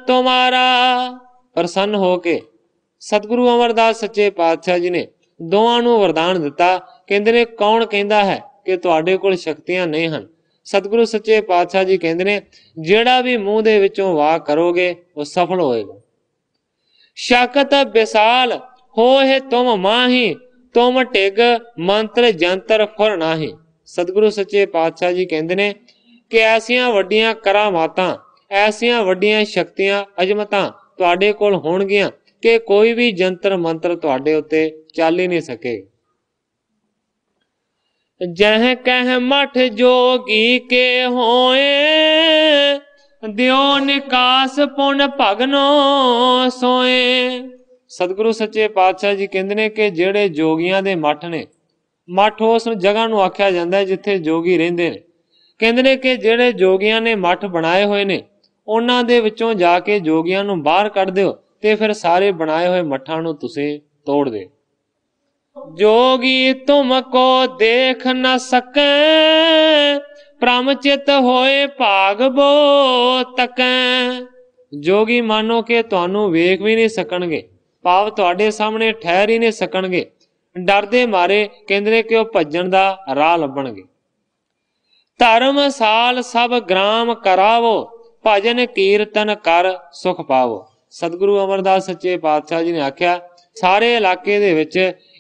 तुम्हारा। प्रसन्न होके सतगुरु अमरदास सच्चे पातशाह जी ने दोवां नूं वरदान दिता। कहंदे ने कौन कहंदा है कि तुहाडे कोल शक्तियां नहीं हन। सतगुरु सच्चे पातशाह जी कहंदे ने जेड़ा भी मुंह दे विचों वाह करोगे वो सफल होएगा। शकत विशाल होए तुम माही, तुम टिग मंत्र जंतर फुर नाही। सतगुरु सच्चे पातशाह जी कहंदे ने कि ऐसियां वड्डियां करामातां, ऐसियां वड्डियां शक्तियां अजमतां तुहाडे कोल होणगियां कि कोई भी जंतर मंत्र तुहाडे उत्ते चल ही नहीं सकेगा। जह कह मठ जोगी के होए, दियो निकास पुन भगनो सोए। सतगुरु सच्चे पातशाह जी कहंदे ने कि जेड़े जोगियां दे मठ ने, मठ उस जगह नूं आख्या जांदा है जिथे जोगी रहिंदे ने। कहंदे ने कि जेड़े जोगियां ने मठ बनाए होए ने उन्हां दे विचों जाके जोगियां नूं बाहर कढ दिओ ते फिर सारे बनाए होए मठां नूं तुसीं तोड़ दे। जोगी तुमको देख न सके, प्रमचित होए भाग बो तकै। जोगी मानो कि तुहानू वेख भी नहीं सकणगे, भाव तुहाडे सामने ठहर ही नहीं सकणगे। डर दे मारे कहंदे ने कि वो भज्जण दा राह लभणगे। धर्मसाल सब ग्राम करावो, भजन कीर्तन कर सुख पावो। सतगुरु अमरदास सच्चे पातशाह जी ने आख्या सारे इलाके दे विच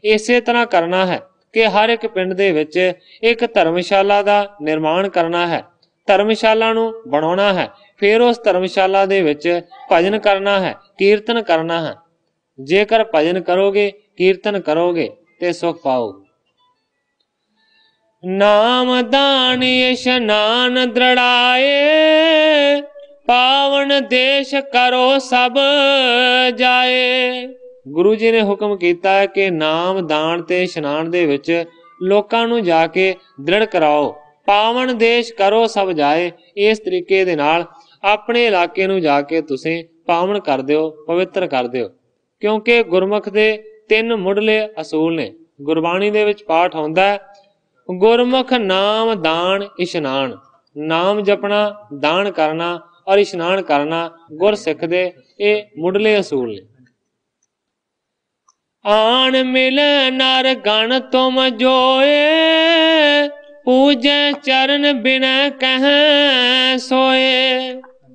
इसे तरह करना है कि हर एक पिंड दे विच एक धर्मशाला दा निर्माण करना है, धर्मशाला नूं बनाउणा है, फिर उस धर्मशाला दे विच भजन करना है, कीर्तन करना है। जेकर भजन करोगे कीर्तन करोगे ते सुख पाओगे। नाम दान इशनान दृढ़ाए, पावन देश करो सब जाए। गुरु जी ने हुक्म कीता है कि नाम दान ते इशनान दे विच लोकां नूं जाके दृढ़ कराओ, पावन देश करो सब जाए। इस तरीके दे नाल अपने इलाके नूं जाके तुसीं पावन कर दिओ, पवित्र कर दिओ। क्योंकि गुरमुख दे 3 मुढ़ले असूल ने। गुरबाणी दे विच पाठ होंदा है गुरमुख नाम दान इशनान। नाम जपना, दान करना और इशनान करना गुरसिख दे ये मुढ़ले असूल ने। आन मिल नर गण तुम जोए, पूजे चरण बिना कह सोए।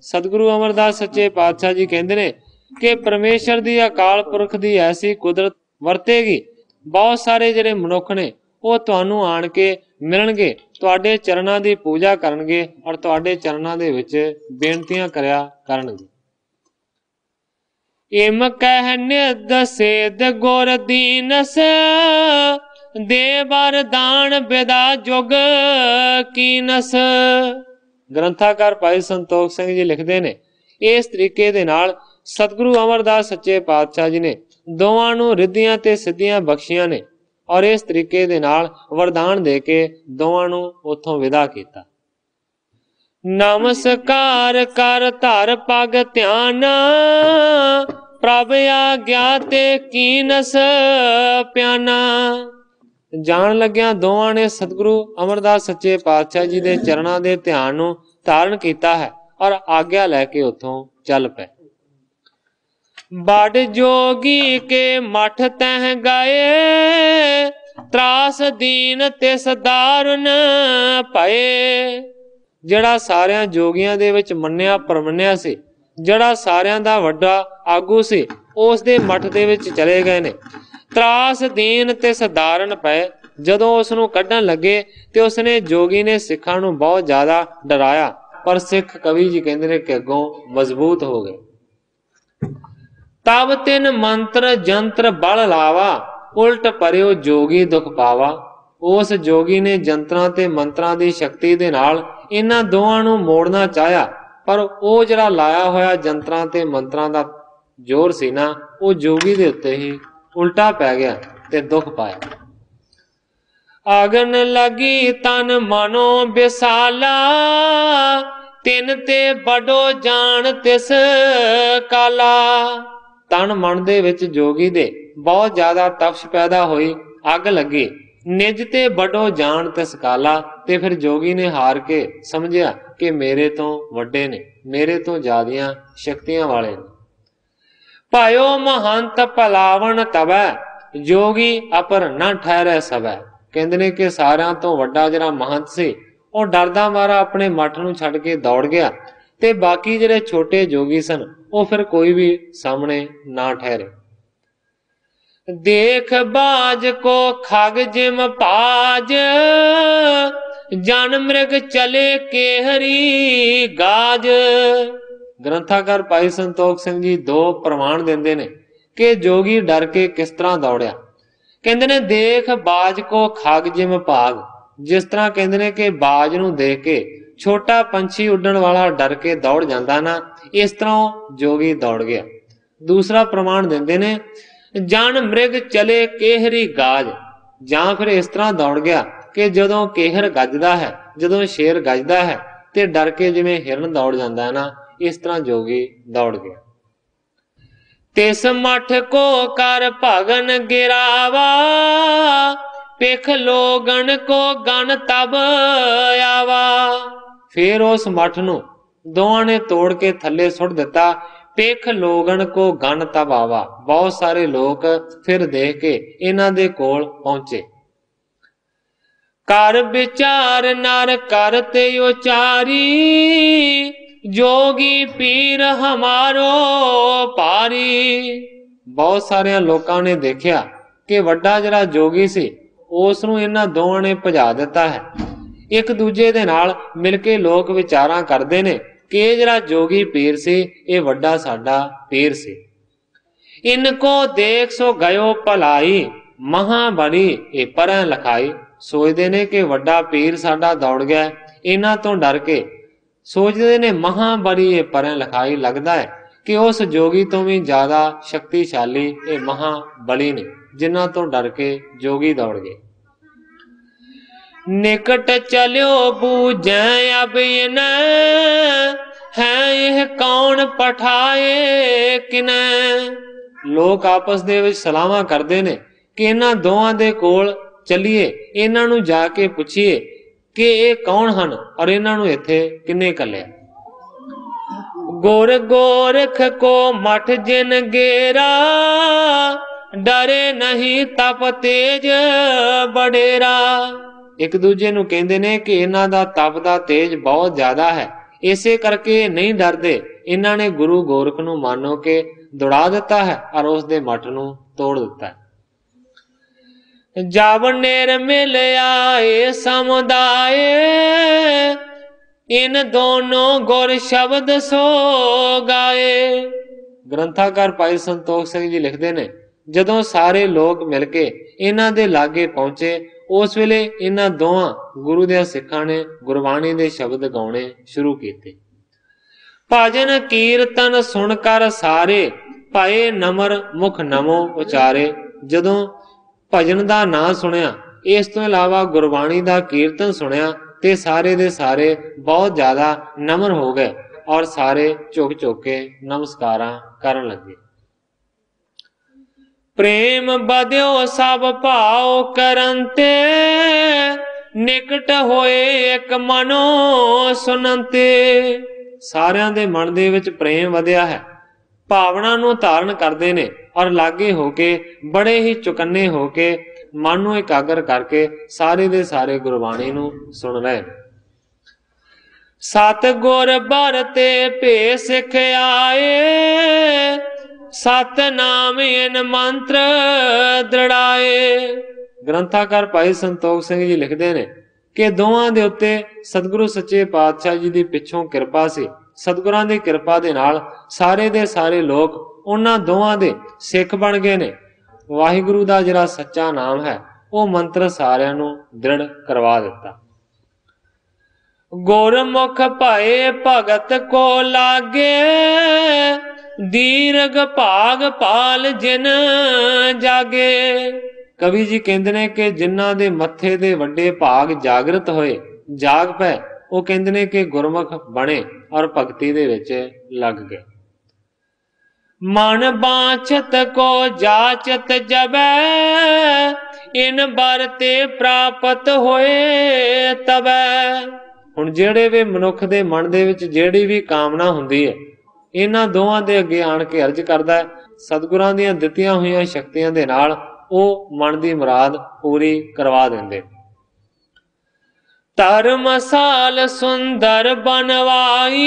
सतगुरु अमरदास सच्चे पातशाह जी कहंदे ने कि परमेश्वर दी अकाल पुरख दी ऐसी कुदरत वरतेगी, बहुत सारे जिहड़े मनुख ने वो तुहानू आण के मिलणगे, तुहाडे चरणां दी पूजा करनगे और तुहाडे चरणां दे विच बेनतियां करया करनगे। इम कह निद सेद गुर दीनस, दे वरदान बिदा जुग कीनस। ग्रंथाकार भाई संतोख सिंह जी लिखते ने इस तरीके दे नाल सतगुरु अमरदास सच्चे पातशाह जी ने दोवां नूं रिद्धियां ते सिद्धियां बख्शियां ने और इस तरीके दे नाल वरदान दे के दोवां नूं उत्थों विदा कीता। नमस्कार कर धर पग ध्यान, प्रभ आग्या ते कीनस प्याना। जान लग्या दोवां ने सतगुरु अमरदास सच्चे पातशाह जी दे चरणां दे ध्यान नूं धारण कीता है और आग्या लैके उत्थों चल पए। बड़ जोगी के मठ तह गए, त्रास दीन तिस दारुन पए। ਜਿਹੜਾ ਸਾਰਿਆਂ ਜੋਗੀਆਂ ਦੇ ਵਿੱਚ ਮੰਨਿਆ ਪਰਮੰਨਿਆ ਸੀ, ਜਿਹੜਾ ਸਾਰਿਆਂ ਦਾ ਵੱਡਾ ਆਗੂ ਸੀ, ਉਸ ਦੇ ਮੱਠ ਦੇ ਵਿੱਚ ਚਲੇ ਗਏ ਨੇ। ਤਰਾਸ ਦੀਨ ਤੇ ਸਧਾਰਨ ਪਏ। ਜਦੋਂ ਉਸ ਨੂੰ ਕੱਢਣ ਲੱਗੇ ਤੇ ਉਸਨੇ ਜੋਗੀ ਨੇ ਸਿੱਖਾਂ ਨੂੰ ਬਹੁਤ ਜ਼ਿਆਦਾ ਡਰਾਇਆ, ਪਰ ਸਿੱਖ ਕਵੀ ਜੀ ਕਹਿੰਦੇ ਨੇ ਕਿ ਅੱਗੋਂ ਮਜ਼ਬੂਤ ਹੋ ਗਏ। ਤਬ ਤਿੰਨ ਮੰਤਰ ਜੰਤਰ ਬਲ ਲਾਵਾ, ਉਲਟ ਪਰਿਓ ਜੋਗੀ ਦੁਖ ਪਾਵਾ। ਉਸ ਜੋਗੀ ਨੇ ਜੰਤਰਾਂ ਤੇ ਮੰਤਰਾਂ ਦੀ ਸ਼ਕਤੀ ਦੇ ਨਾਲ ਇਹਨਾਂ ਦੋਵਾਂ ਨੂੰ ਮੋੜਨਾ ਚਾਹਿਆ, ਪਰ ਉਹ ਜਿਹੜਾ ਲਾਇਆ ਹੋਇਆ ਜੰਤਰਾਂ ਤੇ ਮੰਤਰਾਂ ਦਾ ਜ਼ੋਰ ਸੀ ਨਾ, ਉਹ ਜੋਗੀ ਦੇ ਉੱਤੇ ਹੀ ਉਲਟਾ ਪੈ ਗਿਆ ਤੇ ਦੁੱਖ ਪਾਇਆ। ਆਗਨ ਲੱਗੀ ਤਨ ਮਨੋ ਬਿਸਾਲਾ, ਤਿੰਨ ਤੇ ਬੜੋ ਜਾਣ ਤਿਸ ਕਾਲਾ। ਤਨ ਮਨ ਦੇ ਵਿੱਚ ਜੋਗੀ ਦੇ ਬਹੁਤ ਜ਼ਿਆਦਾ ਤਪਸ਼ ਪੈਦਾ ਹੋਈ, ਅੱਗ ਲੱਗੀ। ਨਿਜ ਤੇ ਬੜੋ ਜਾਣ ਤਿਸ ਕਾਲਾ, ਤੇ ਫਿਰ ਜੋਗੀ ਨੇ ਹਾਰ ਕੇ ਸਮਝਿਆ ਕਿ ਮੇਰੇ ਤੋਂ ਵੱਡੇ ਨੇ, ਮੇਰੇ ਤੋਂ ਜ਼ਿਆਦੀਆਂ ਸ਼ਕਤੀਆਂ ਵਾਲੇ ਨੇ। ਭਾਇਓ ਮਹੰਤ ਭਲਾਵਣ ਤਵੈ, ਜੋਗੀ ਅਪਰ ਨਾ ਠਹਿਰੈ ਸਵੈ। ਕਹਿੰਦੇ ਨੇ ਕਿ ਸਾਰਿਆਂ ਤੋਂ ਵੱਡਾ ਜਿਹੜਾ ਮਹੰਤ ਸੀ, ਉਹ ਡਰਦਾ ਮਾਰਾ ਆਪਣੇ ਮੱਠ ਨੂੰ ਛੱਡ ਕੇ ਦੌੜ ਗਿਆ, ਤੇ ਬਾਕੀ ਜਿਹੜੇ ਛੋਟੇ ਜੋਗੀ ਸਨ ਉਹ ਫਿਰ ਕੋਈ ਵੀ ਸਾਹਮਣੇ ਨਾ ਠਹਿਰੇ। ਦੇਖ ਬਾਜ ਕੋ ਖਗ ਜਿਮ ਭਾਜ, ਜਨ ਮ੍ਰਿਗ ਚਲੇ ਕੇਹਰੀ ਗਾਜ। ਗ੍ਰੰਥਾਕਾਰ ਭਾਈ ਸੰਤੋਖ ਸਿੰਘ ਜੀ ਦੋ ਪ੍ਰਮਾਣ ਦਿੰਦੇ ਨੇ ਕਿ ਜੋਗੀ ਡਰ ਕੇ ਕਿਸ ਤਰ੍ਹਾਂ ਦੌੜਿਆ। ਕਹਿੰਦੇ ਨੇ ਦੇਖ ਬਾਜ ਕੋ ਖਗ ਜਿਮ ਭਾਗ, ਜਿਸ ਤਰ੍ਹਾਂ ਕਹਿੰਦੇ ਨੇ ਕਿ ਬਾਜ ਨੂੰ ਦੇਖ ਕੇ ਛੋਟਾ ਪੰਛੀ ਉੱਡਣ ਵਾਲਾ ਡਰ ਕੇ ਦੌੜ ਜਾਂਦਾ ਨਾ, ਇਸ ਤਰ੍ਹਾਂ ਜੋਗੀ ਦੌੜ ਗਿਆ। ਦੂਸਰਾ ਪ੍ਰਮਾਣ ਦਿੰਦੇ ਨੇ ਜਨ ਮ੍ਰਿਗ ਚਲੇ ਕੇਹਰੀ ਗਾਜ, ਜਾਂ ਫਿਰ ਇਸ ਤਰ੍ਹਾਂ ਦੌੜ ਗਿਆ ਕਿ ਜਦੋਂ ਕੇਹਰ ਗੱਜਦਾ ਹੈ, ਜਦੋਂ ਸ਼ੇਰ ਗੱਜਦਾ ਹੈ ਤੇ ਡਰ ਕੇ ਜਿਵੇਂ ਹਿਰਨ ਦੌੜ ਜਾਂਦਾ ਹੈ ਨਾ, ਇਸ ਤਰ੍ਹਾਂ ਜੋਗੀ ਦੌੜ ਗਿਆ। ਤਿਸ ਮਠ ਕੋ ਕਰ ਭਗਨ ਗਿਰਾਵਾ, ਪਿਖ ਲੋਗਣ ਕੋ ਗਨ ਤਬ ਆਵਾ। ਫੇਰ ਉਸ ਮਠ ਨੂੰ ਦੋਵਾਂ ਨੇ ਤੋੜ ਕੇ ਥੱਲੇ ਸੁੱਟ ਦਿੱਤਾ। ਪਿਖ ਲੋਗਣ ਕੋ ਗਨ ਤਬ ਆਵਾ, ਬਹੁਤ ਸਾਰੇ ਲੋਕ ਫਿਰ ਦੇਖ ਕੇ ਇਹਨਾਂ ਦੇ ਕੋਲ ਪਹੁੰਚੇ। ਕਰ ਵਿਚਾਰ ਨਰ ਕਰਤੇ ਉਚਾਰੀ, ਜੋਗੀ ਪੀਰ ਹਮਾਰੋ ਪਾਰੀ। ਬਹੁਤ ਸਾਰਿਆਂ ਲੋਕਾਂ ਨੇ ਦੇਖਿਆ ਕਿ ਵੱਡਾ ਜਿਹੜਾ ਜੋਗੀ ਸੀ, ਉਸ ਨੂੰ ਇਹਨਾਂ ਦੋਵਾਂ ਨੇ ਭਜਾ ਦਿੱਤਾ ਹੈ। ਇੱਕ ਦੂਜੇ ਦੇ ਨਾਲ ਮਿਲ ਕੇ ਲੋਕ ਵਿਚਾਰਾਂ ਕਰਦੇ ਨੇ ਕਿ ਇਹ ਜਿਹੜਾ ਜੋਗੀ ਪੀਰ ਸੀ, ਇਹ ਵੱਡਾ ਸਾਡਾ ਪੀਰ ਸੀ। ਇਨਕੋ ਦੇਖ ਸੋ ਗਇਓ ਭਲਾਈ, ਮਹਾ ਬੜੀ ਇਹ ਪਰੈ ਲਖਾਈ। ਸੋਚਦੇ ਨੇ ਕਿ ਵੱਡਾ ਪੀਰ ਸਾਡਾ ਦੌੜ ਗਿਆ, ਇਹਨਾਂ ਤੋਂ ਡਰ ਕੇ ਸੋਚਦੇ ਨੇ ਮਹਾ ਬੜੀ ਇਹ ਪਰੈ ਲਖਾਈ। ਲੱਗਦਾ ਹੈ ਕਿ ਉਸ ਜੋਗੀ ਤੋਂ ਵੀ ਜ਼ਿਆਦਾ ਸ਼ਕਤੀਸ਼ਾਲੀ ਇਹ ਮਹਾ ਬਲੀ ਨੇ, ਜਿਨ੍ਹਾਂ ਤੋਂ ਡਰ ਕੇ ਜੋਗੀ ਦੌੜ ਗਏ। ਨਿਕਟ ਚਲਿਓ ਬੂਝੈ ਅਬ ਇਨ, ਹੈ ਇਹ ਕੌਣ ਪਠਾਏ ਕਿਨੈ। ਲੋਕ ਆਪਸ ਦੇ ਵਿੱਚ ਸਲਾਹਾਂ ਕਰਦੇ ਨੇ ਕਿ ਇਹਨਾਂ ਦੋਵਾਂ ਦੇ ਕੋਲ ਚੱਲੀਏ, ਇਹਨਾਂ ਨੂੰ ਜਾ ਕੇ ਪੁੱਛੀਏ ਕਿ ਇਹ ਕੌਣ ਹਨ ਔਰ ਇਹਨਾਂ ਨੂੰ ਇੱਥੇ ਕਿੰਨੇ ਘੱਲਿਆ। ਗੁਰ ਗੋਰਖ ਕੋ ਮਠ ਜਿਨ ਗੇਰਾ, ਡਰੇ ਨਹੀਂ ਤਪ ਤੇਜ ਬਡੇਰਾ। ਇੱਕ ਦੂਜੇ ਨੂੰ ਕਹਿੰਦੇ ਨੇ ਕਿ ਇਹਨਾਂ ਦਾ ਤਪ ਦਾ ਤੇਜ ਬਹੁਤ ਜ਼ਿਆਦਾ ਹੈ, ਇਸੇ ਕਰਕੇ ਨਹੀਂ ਡਰਦੇ। ਇਹਨਾਂ ਨੇ ਗੁਰੂ ਗੋਰਖ ਨੂੰ ਮਾਨੋ ਕਿ ਦੌੜਾ ਦਿੱਤਾ ਹੈ ਔਰ ਉਸ ਦੇ ਮੱਠ ਨੂੰ ਤੋੜ ਦਿੱਤਾ ਹੈ। ਜਬ ਨੇਰ ਮਿਲ ਆਏ ਸਮੁਦਾਏ, ਇਨ ਦੋਨੋਂ ਗੁਰ ਸ਼ਬਦ ਸੋ ਗਾਏ। ਗ੍ਰੰਥਾਕਾਰ ਭਾਈ ਸੰਤੋਖ ਸਿੰਘ ਜੀ ਲਿਖਦੇ ਨੇ, ਜਦੋਂ ਸਾਰੇ ਲੋਕ ਮਿਲ ਕੇ ਇਹਨਾਂ ਦੇ ਲਾਗੇ ਪਹੁੰਚੇ, ਉਸ ਵੇਲੇ ਇਹਨਾਂ ਦੋਵਾਂ ਗੁਰੂ ਦੇ ਸਿੱਖਾਂ ਨੇ ਗੁਰਬਾਣੀ ਦੇ ਸ਼ਬਦ ਗਾਉਣੇ ਸ਼ੁਰੂ ਕੀਤੇ। ਭਜਨ ਕੀਰਤਨ ਸੁਣ ਕਰ ਸਾਰੇ, ਪਾਏ ਨਮਰ ਮੁਖ ਨਮੋ ਉਚਾਰੇ। ਜਦੋਂ ਭਜਨ ਦਾ ਨਾਂ ਸੁਣਿਆ, ਇਸ ਤੋਂ ਇਲਾਵਾ ਗੁਰਬਾਣੀ ਦਾ ਕੀਰਤਨ ਸੁਣਿਆ, ਤੇ ਸਾਰੇ ਦੇ ਸਾਰੇ ਬਹੁਤ ਜ਼ਿਆਦਾ ਨਮਰ ਹੋ ਗਏ ਔਰ ਸਾਰੇ ਝੁਕ ਝੁਕ ਕੇ ਨਮਸਕਾਰਾਂ ਕਰਨ ਲੱਗੇ। ਪ੍ਰੇਮ ਬਧਿਓ ਸਭ ਭਾਉ ਕਰੰਤੇ, ਨਿਕਟ ਹੋਏ ਇੱਕ ਮਨੋ ਸੁਨੰਤੇ। ਸਾਰਿਆਂ ਦੇ ਮਨ ਦੇ ਵਿੱਚ ਪ੍ਰੇਮ ਵਧਿਆ ਹੈ, ਭਾਵਨਾ ਨੂੰ ਧਾਰਨ ਕਰਦੇ ਨੇ ਔਰ ਲਾਗੇ ਹੋ ਕੇ ਬੜੇ ਹੀ ਚੁਕੰਨੇ ਹੋ ਕੇ ਮਨ ਨੂੰ ਇਕਾਗਰ ਕਰਕੇ ਸਾਰੇ ਦੇ ਸਾਰੇ ਗੁਰਬਾਣੀ ਨੂੰ ਸੁਣ ਰਹੇ। ਸਤ ਗੁਰ ਬਰਤੇ ਭੇ ਸਿਖ ਆਏ, ਸਤ ਨਾਮ ਇਨ ਮੰਤਰ ਦ੍ਰਿੜਾਏ। ਗ੍ਰੰਥਾਕਾਰ ਭਾਈ ਸੰਤੋਖ ਸਿੰਘ ਜੀ ਲਿਖਦੇ ਨੇ ਕਿ ਦੋਵਾਂ ਦੇ ਉੱਤੇ ਸਤਿਗੁਰੂ ਸੱਚੇ ਪਾਤਸ਼ਾਹ ਜੀ ਦੀ ਪਿੱਛੋਂ ਕਿਰਪਾ ਸੀ। ਸਤਿਗੁਰਾਂ ਦੀ ਕਿਰਪਾ ਦੇ ਨਾਲ ਸਾਰੇ ਦੇ ਸਾਰੇ ਲੋਕ ਉਹਨਾਂ ਦੋਵਾਂ ਦੇ ਸਿੱਖ ਬਣ ਗਏ ਨੇ। ਵਾਹਿਗੁਰੂ ਦਾ ਜਿਹੜਾ ਸੱਚਾ ਨਾਮ ਹੈ ਉਹ ਮੰਤਰ ਸਾਰਿਆਂ ਨੂੰ ਦ੍ਰਿੜ ਕਰਵਾ ਦਿੱਤਾ। ਗੁਰਮੁਖ ਭਏ ਭਗਤ ਕੋ ਲਾਗੇ, ਦੀਰਘ ਭਾਗ ਪਾਲ ਜਿਨ ਜਾਗੇ। ਕਵੀ ਜੀ ਕਹਿੰਦੇ ਨੇ ਕਿ ਜਿਨ੍ਹਾਂ ਦੇ ਮੱਥੇ ਦੇ ਵੱਡੇ ਭਾਗ ਜਾਗਰਤ ਹੋਏ, ਜਾਗ ਪਏ, ਉਹ ਕਹਿੰਦੇ ਨੇ ਕਿ ਗੁਰਮੁਖ ਬਣੇ ਔਰ ਭਗਤੀ ਦੇ ਵਿੱਚ ਲੱਗ ਗਏ। ਮਨ ਬਾਛਤ ਕੋ ਜਾਚਤ ਜਬੈ, ਇਨ ਬਰਤੇ ਪ੍ਰਾਪਤ ਹੋਏ ਤਬੈ। ਹੁਣ ਜਿਹੜੇ ਵੀ ਮਨੁੱਖ ਦੇ ਮਨ ਦੇ ਵਿੱਚ ਜਿਹੜੀ ਵੀ ਕਾਮਨਾ ਹੁੰਦੀ ਹੈ, ਇਹਨਾਂ ਦੋਵਾਂ ਦੇ ਅੱਗੇ ਆਣ ਕੇ ਅਰਜ਼ ਕਰਦਾ ਹੈ। ਸਤਿਗੁਰਾਂ ਦੀਆਂ ਦਿੱਤੀਆਂ ਹੋਈਆਂ ਸ਼ਕਤੀਆਂ ਦੇ ਨਾਲ ਉਹ ਮਨ ਦੀ ਮੁਰਾਦ ਪੂਰੀ ਕਰਵਾ ਦਿੰਦੇ। ਧਰਮਸਾਲ ਸੁੰਦਰ ਬਨਵਾਈ,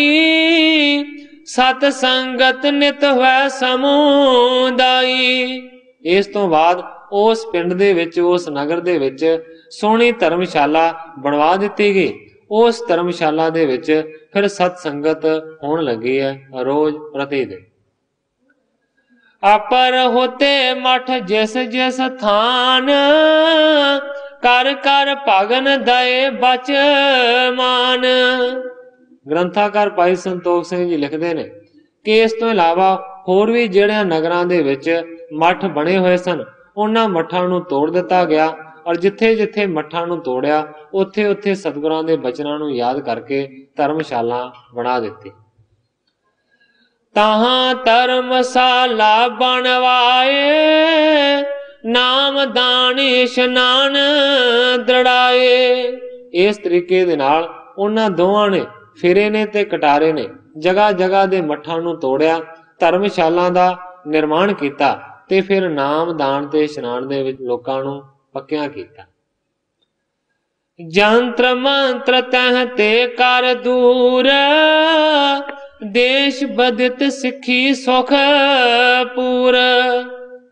ਸਤ ਸੰਗਤ ਨਿਤ ਹੋਇ ਸਮੁਦਾਈ। ਇਸ ਤੋਂ ਬਾਅਦ ਉਸ ਪਿੰਡ ਦੇ ਵਿੱਚ, ਉਸ ਨਗਰ ਦੇ ਵਿੱਚ ਸੋਹਣੀ ਧਰਮਸ਼ਾਲਾ ਬਣਵਾ ਦਿੱਤੀ ਗਈ। ਉਸ ਧਰਮਸ਼ਾਲਾ ਦੇ ਵਿੱਚ ਫਿਰ ਸਤ ਸੰਗਤ ਹੋਣ ਲੱਗੀ ਹੈ ਰੋਜ਼ ਪ੍ਰਤੀ ਦਿਨ। ਅਪਰ ਹੋਤੇ ਮਠ ਜਿਸ ਜਿਸ ਥਾਨ, ਕਰ ਕਰ ਭਗਨ ਦਏ ਬਚ ਮਾਨ। ਗ੍ਰੰਥਾਕਾਰ ਭਾਈ ਸੰਤੋਖ ਸਿੰਘ ਜੀ ਲਿਖਦੇ ਨੇ ਕਿ ਇਸ ਤੋਂ ਇਲਾਵਾ ਹੋਰ ਵੀ ਜਿਹੜਿਆਂ ਨਗਰਾਂ ਦੇ ਵਿੱਚ ਮੱਠ ਬਣੇ ਹੋਏ ਸਨ, ਉਹਨਾਂ ਮੱਠਾਂ ਨੂੰ ਤੋੜ ਦਿੱਤਾ ਗਿਆ ਔਰ ਜਿੱਥੇ ਜਿੱਥੇ ਮੱਠਾਂ ਨੂੰ ਤੋੜਿਆ ਉੱਥੇ ਉੱਥੇ ਸਤਿਗੁਰਾਂ ਦੇ ਬਚਨਾਂ ਨੂੰ ਯਾਦ ਕਰਕੇ ਧਰਮਸ਼ਾਲਾ ਬਣਾ ਦਿੱਤੀ। ਤਾਹਾਂ ਧਰਮਸ਼ਾਲਾ ਬਣਵਾਏ, ਨਾਮ ਦਾਨ ਇਸ਼ਨਾਨ ਦ੍ਰਿੜਾਏ। ਇਸ ਤਰੀਕੇ ਦੇ ਨਾਲ ਉਹਨਾਂ ਦੋਵਾਂ ਨੇ, ਫੇਰੇ ਨੇ ਤੇ ਕਟਾਰੇ ਨੇ, ਜਗ੍ਹਾ ਜਗ੍ਹਾ ਦੇ ਮੱਠਾਂ ਨੂੰ ਤੋੜਿਆ, ਧਰਮਸ਼ਾਲਾ ਦਾ ਨਿਰਮਾਣ ਕੀਤਾ ਤੇ ਫਿਰ ਨਾਮ ਦਾਨ ਤੇ ਇਸ਼ਨਾਨ ਦੇ ਵਿੱਚ ਲੋਕਾਂ ਨੂੰ ਪੱਕਿਆਂ ਕੀਤਾ। ਜੰਤਰ ਮੰਤਰ ਤਹ ਤੇ ਕਰ ਦੂਰ, ਦੇਸ਼ ਬਦਿਤ ਸਿੱਖੀ ਸੁਖ ਪੂਰ।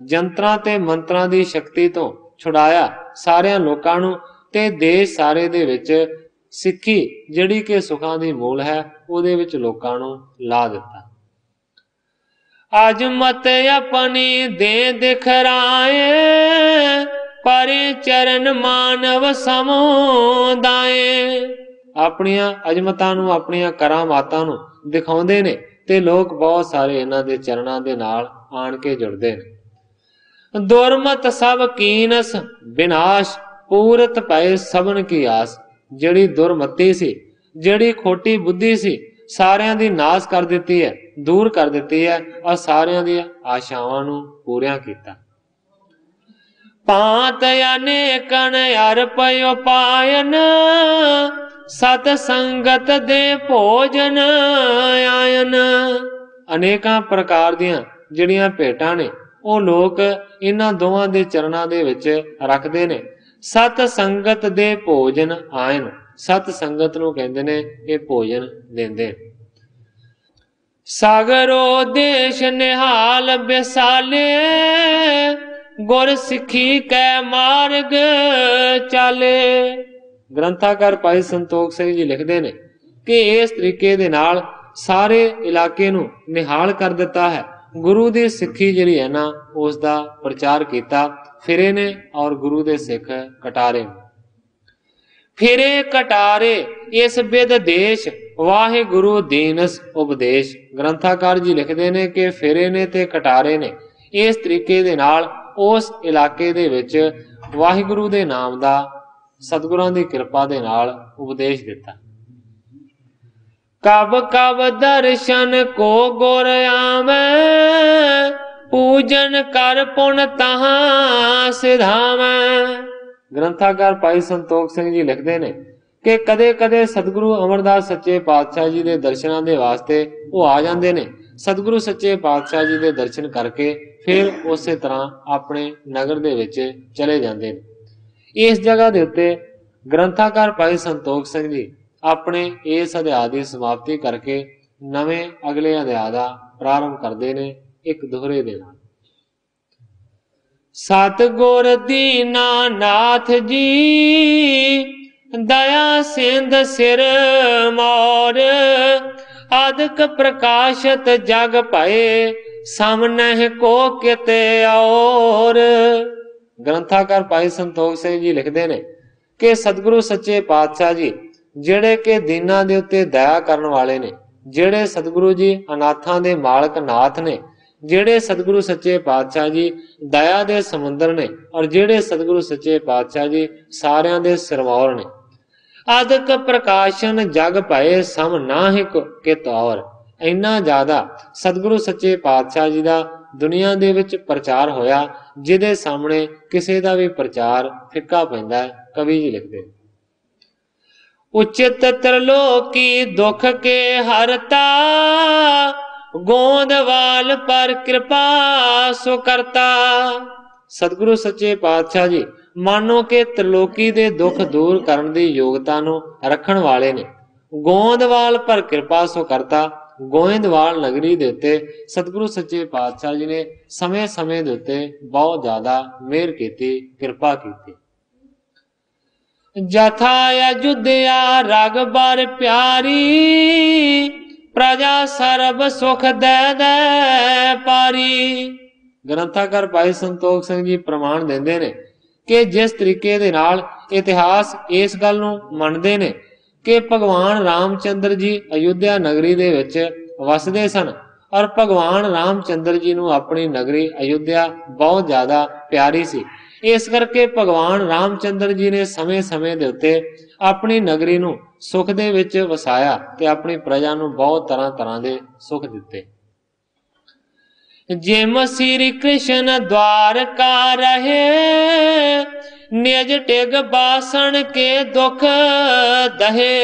ਜੰਤਰਾਂ ਤੇ ਮੰਤਰਾਂ ਦੀ ਸ਼ਕਤੀ ਤੋਂ ਛੁਡਾਇਆ ਸਾਰਿਆਂ ਲੋਕਾਂ ਨੂੰ ਤੇ ਦੇਸ਼ ਸਾਰੇ ਦੇ ਵਿੱਚ ਸਿੱਖੀ ਜਿਹੜੀ ਕਿ ਸੁਖਾਂ ਦੀ ਮੂਲ ਹੈ ਉਹਦੇ ਵਿੱਚ ਲੋਕਾਂ ਨੂੰ ਲਾ ਦਿੱਤਾ। ਅਜਮਤ ਆਪਣੀ ਦੇ ਦਿਖਰਾਏ, ਪਰੇ ਚਰਨ ਮਾਨਵ ਸਮੁਦਾਏ। ਆਪਣੀਆਂ ਅਜਮਤਾਂ ਨੂੰ, ਆਪਣੀਆਂ ਕਰਾਮਾਤਾਂ ਨੂੰ ਦਿਖਾਉਂਦੇ ਨੇ ਤੇ ਲੋਕ ਬਹੁਤ ਸਾਰੇ ਇਹਨਾਂ ਦੇ ਚਰਨਾਂ ਦੇ ਨਾਲ ਆਣ ਕੇ ਜੁੜਦੇ ਨੇ। ਦੁਰਮਤ ਸਭ ਕੀਨਸ ਵਿਨਾਸ਼, ਪੂਰਤ ਪਏ ਸਭਨ ਕੀ ਆਸ। ਜਿਹੜੀ ਦੁਰਮਤੀ ਸੀ, ਜਿਹੜੀ ਖੋਟੀ ਬੁੱਧੀ ਸੀ, ਸਾਰਿਆਂ ਦੀ ਨਾਸ ਕਰ ਦਿੱਤੀ ਹੈ, ਦੂਰ ਕਰ ਦਿੱਤੀ ਹੈ ਔਰ ਸਾਰਿਆਂ ਦੀਆਂ ਆਸ਼ਾਵਾਂ ਨੂੰ ਪੂਰੀਆਂ ਕੀਤਾ। ਭਾਂਤ ਅਨੇਕਨ ਅਰਪ ਉਪਾਇਨ, ਸਤ ਸੰਗਤ ਦੇ ਭੋਜਨ ਆਇਨ। ਅਨੇਕਾਂ ਪ੍ਰਕਾਰ ਦੀਆਂ ਜਿਹੜੀਆਂ ਭੇਟਾਂ ਨੇ ਉਹ ਲੋਕ ਇਹਨਾਂ ਦੋਵਾਂ ਦੇ ਚਰਨਾਂ ਦੇ ਵਿੱਚ ਰੱਖਦੇ ਨੇ। ਸਤ ਸੰਗਤ ਦੇ ਭੋਜਨ ਆਇਨ, ਸਤ ਸੰਗਤ ਨੂੰ ਕਹਿੰਦੇ ਨੇ ਇਹ ਭੋਜਨ ਦਿੰਦੇ। ਸਾਗਰੋ ਦੇਸ਼ ਨਿਹਾਲ ਬਿਸਾਲੇ, ਗੁਰ ਸਿੱਖੀ ਕੈ ਮਾਰਗ ਚਾਲੇ। ਗ੍ਰੰਥਾਕਾਰ ਭਾਈ ਸੰਤੋਖ ਸਿੰਘ ਜੀ ਲਿਖਦੇ ਨੇ ਕਿ ਇਸ ਤਰੀਕੇ ਦੇ ਨਾਲ ਸਾਰੇ ਇਲਾਕੇ ਨੂੰ ਨਿਹਾਲ ਕਰ ਦਿੱਤਾ ਹੈ। ਗੁਰੂ ਦੀ ਸਿੱਖੀ ਜਿਹੜੀ ਹੈ ਨਾ ਉਸ ਦਾ ਪ੍ਰਚਾਰ ਕੀਤਾ ਫਿਰੇ ਨੇ ਔਰ ਗੁਰੂ ਦੇ ਸਿੱਖ ਕਟਾਰੇ। ਫਿਰੇ ਕਟਾਰੇ ਇਸ ਬਿਦ ਦੇਸ਼, ਵਾਹਿਗੁਰੂ ਦੀਨਸ ਉਪਦੇਸ਼। ਗ੍ਰੰਥਾਕਾਰ ਜੀ ਲਿਖਦੇ ਨੇ ਕਿ ਫਿਰੇ ਨੇ ਤੇ ਕਟਾਰੇ ਨੇ ਇਸ ਤਰੀਕੇ ਦੇ ਨਾਲ ਉਸ ਇਲਾਕੇ ਦੇ ਵਿੱਚ ਵਾਹਿਗੁਰੂ ਦੇ ਨਾਮ ਦਾ ਸਤਿਗੁਰਾਂ ਦੀ ਕਿਰਪਾ ਦੇ ਨਾਲ ਉਪਦੇਸ਼ ਦਿੱਤਾ। ਕਬ ਕਬ ਦਰਸ਼ਨ ਕੋ ਗੁਰ ਆਵੈ, ਪੂਜਨ ਕਰ ਪੁਨ ਤਹਾਂ ਸਿਧਾਵੈ। ਗ੍ਰੰਥਾਕਾਰ ਭਾਈ ਸੰਤੋਖ ਸਿੰਘ ਜੀ ਲਿਖਦੇ ਨੇ ਕਿ ਕਦੇ ਕਦੇ ਸਤਿਗੁਰੂ ਅਮਰਦਾਸ ਸੱਚੇ ਪਾਤਸ਼ਾਹ ਜੀ ਦੇ ਦਰਸ਼ਨਾਂ ਦੇ ਵਾਸਤੇ ਉਹ ਆ ਜਾਂਦੇ ਨੇ। सतगुरु सच्चे पातशाह जी के दर्शन करके फिर उस तरह अपने नगर दे विच चले जाते हैं। इस जगह के उत्ते ग्रंथाकार भाई संतोख सिंह जी अपने इस अध्याय की समाप्ति करके नवे अगले अध्याय का प्रारंभ करते हैं एक दोहरे दे नाल। सतगुर दीनानाथ जी दया सिंध सिर मोर आदक प्रकाशत जग पाए सामने को किते और। ग्रंथाकार भाई संतोख सिंह जी लिखते हैं कि सतगुरु सच्चे पातशाह जी जेड़े के दीना दे उत्ते दया करन वाले ने, जेड़े सतगुरु जी अनाथां दे मालक नाथ ने, जेड़े सतगुरु सच्चे पातशाह जी दया दे समुंदर ने और जेड़े सतगुरु सच्चे पातशाह जी सारियां दे सिरमौर ने। आदक प्रकाशन जग पाए सम नाहिक के तौर। इन्ना ज्यादा सतगुरु सच्चे पातशाह जी का दुनिया दे विच प्रचार होया जिदे सामने किसी का भी प्रचार फिक्का पैंदा है। कवि जी लिखते उचित त्रिलोकी दुख के हरता गोंदवाल पर कृपा सो करता। सतगुरु सच्चे पातशाह जी मानो के त्रिलोकी दे दुख दूर करन दी योग्यता नू रखण वाले ने। गोंदवाल पर कृपा सो करता। गोइंदवाल नगरी दे उत्ते सतगुरु सच्चे पातशाह जी ने समय समय दे उत्ते बहुत ज्यादा मेहर कीती, कृपा कीती। जथा अयोध्या रग बर प्यारी प्रजा सर्व सुख दे दे पारी। ग्रंथाकार भाई संतोख सिंह जी प्रमाण देंदे ने कि जिस तरीके दे नाल इतिहास इस गल नूं मनदे ने कि भगवान रामचंद्र जी अयोध्या नगरी दे विच वसदे सन और भगवान रामचंद्र जी नूं अपनी नगरी अयोध्या बहुत ज्यादा प्यारी सी। इस करके भगवान रामचंद्र जी ने समय समय दे उत्ते अपनी नगरी नूं सुख दे विच वसाया ते अपनी प्रजा नूं बहुत तरह तरह दे सुख दिते। जिम श्री कृष्ण द्वारका रहे निज टिग बासन के दुख दहे।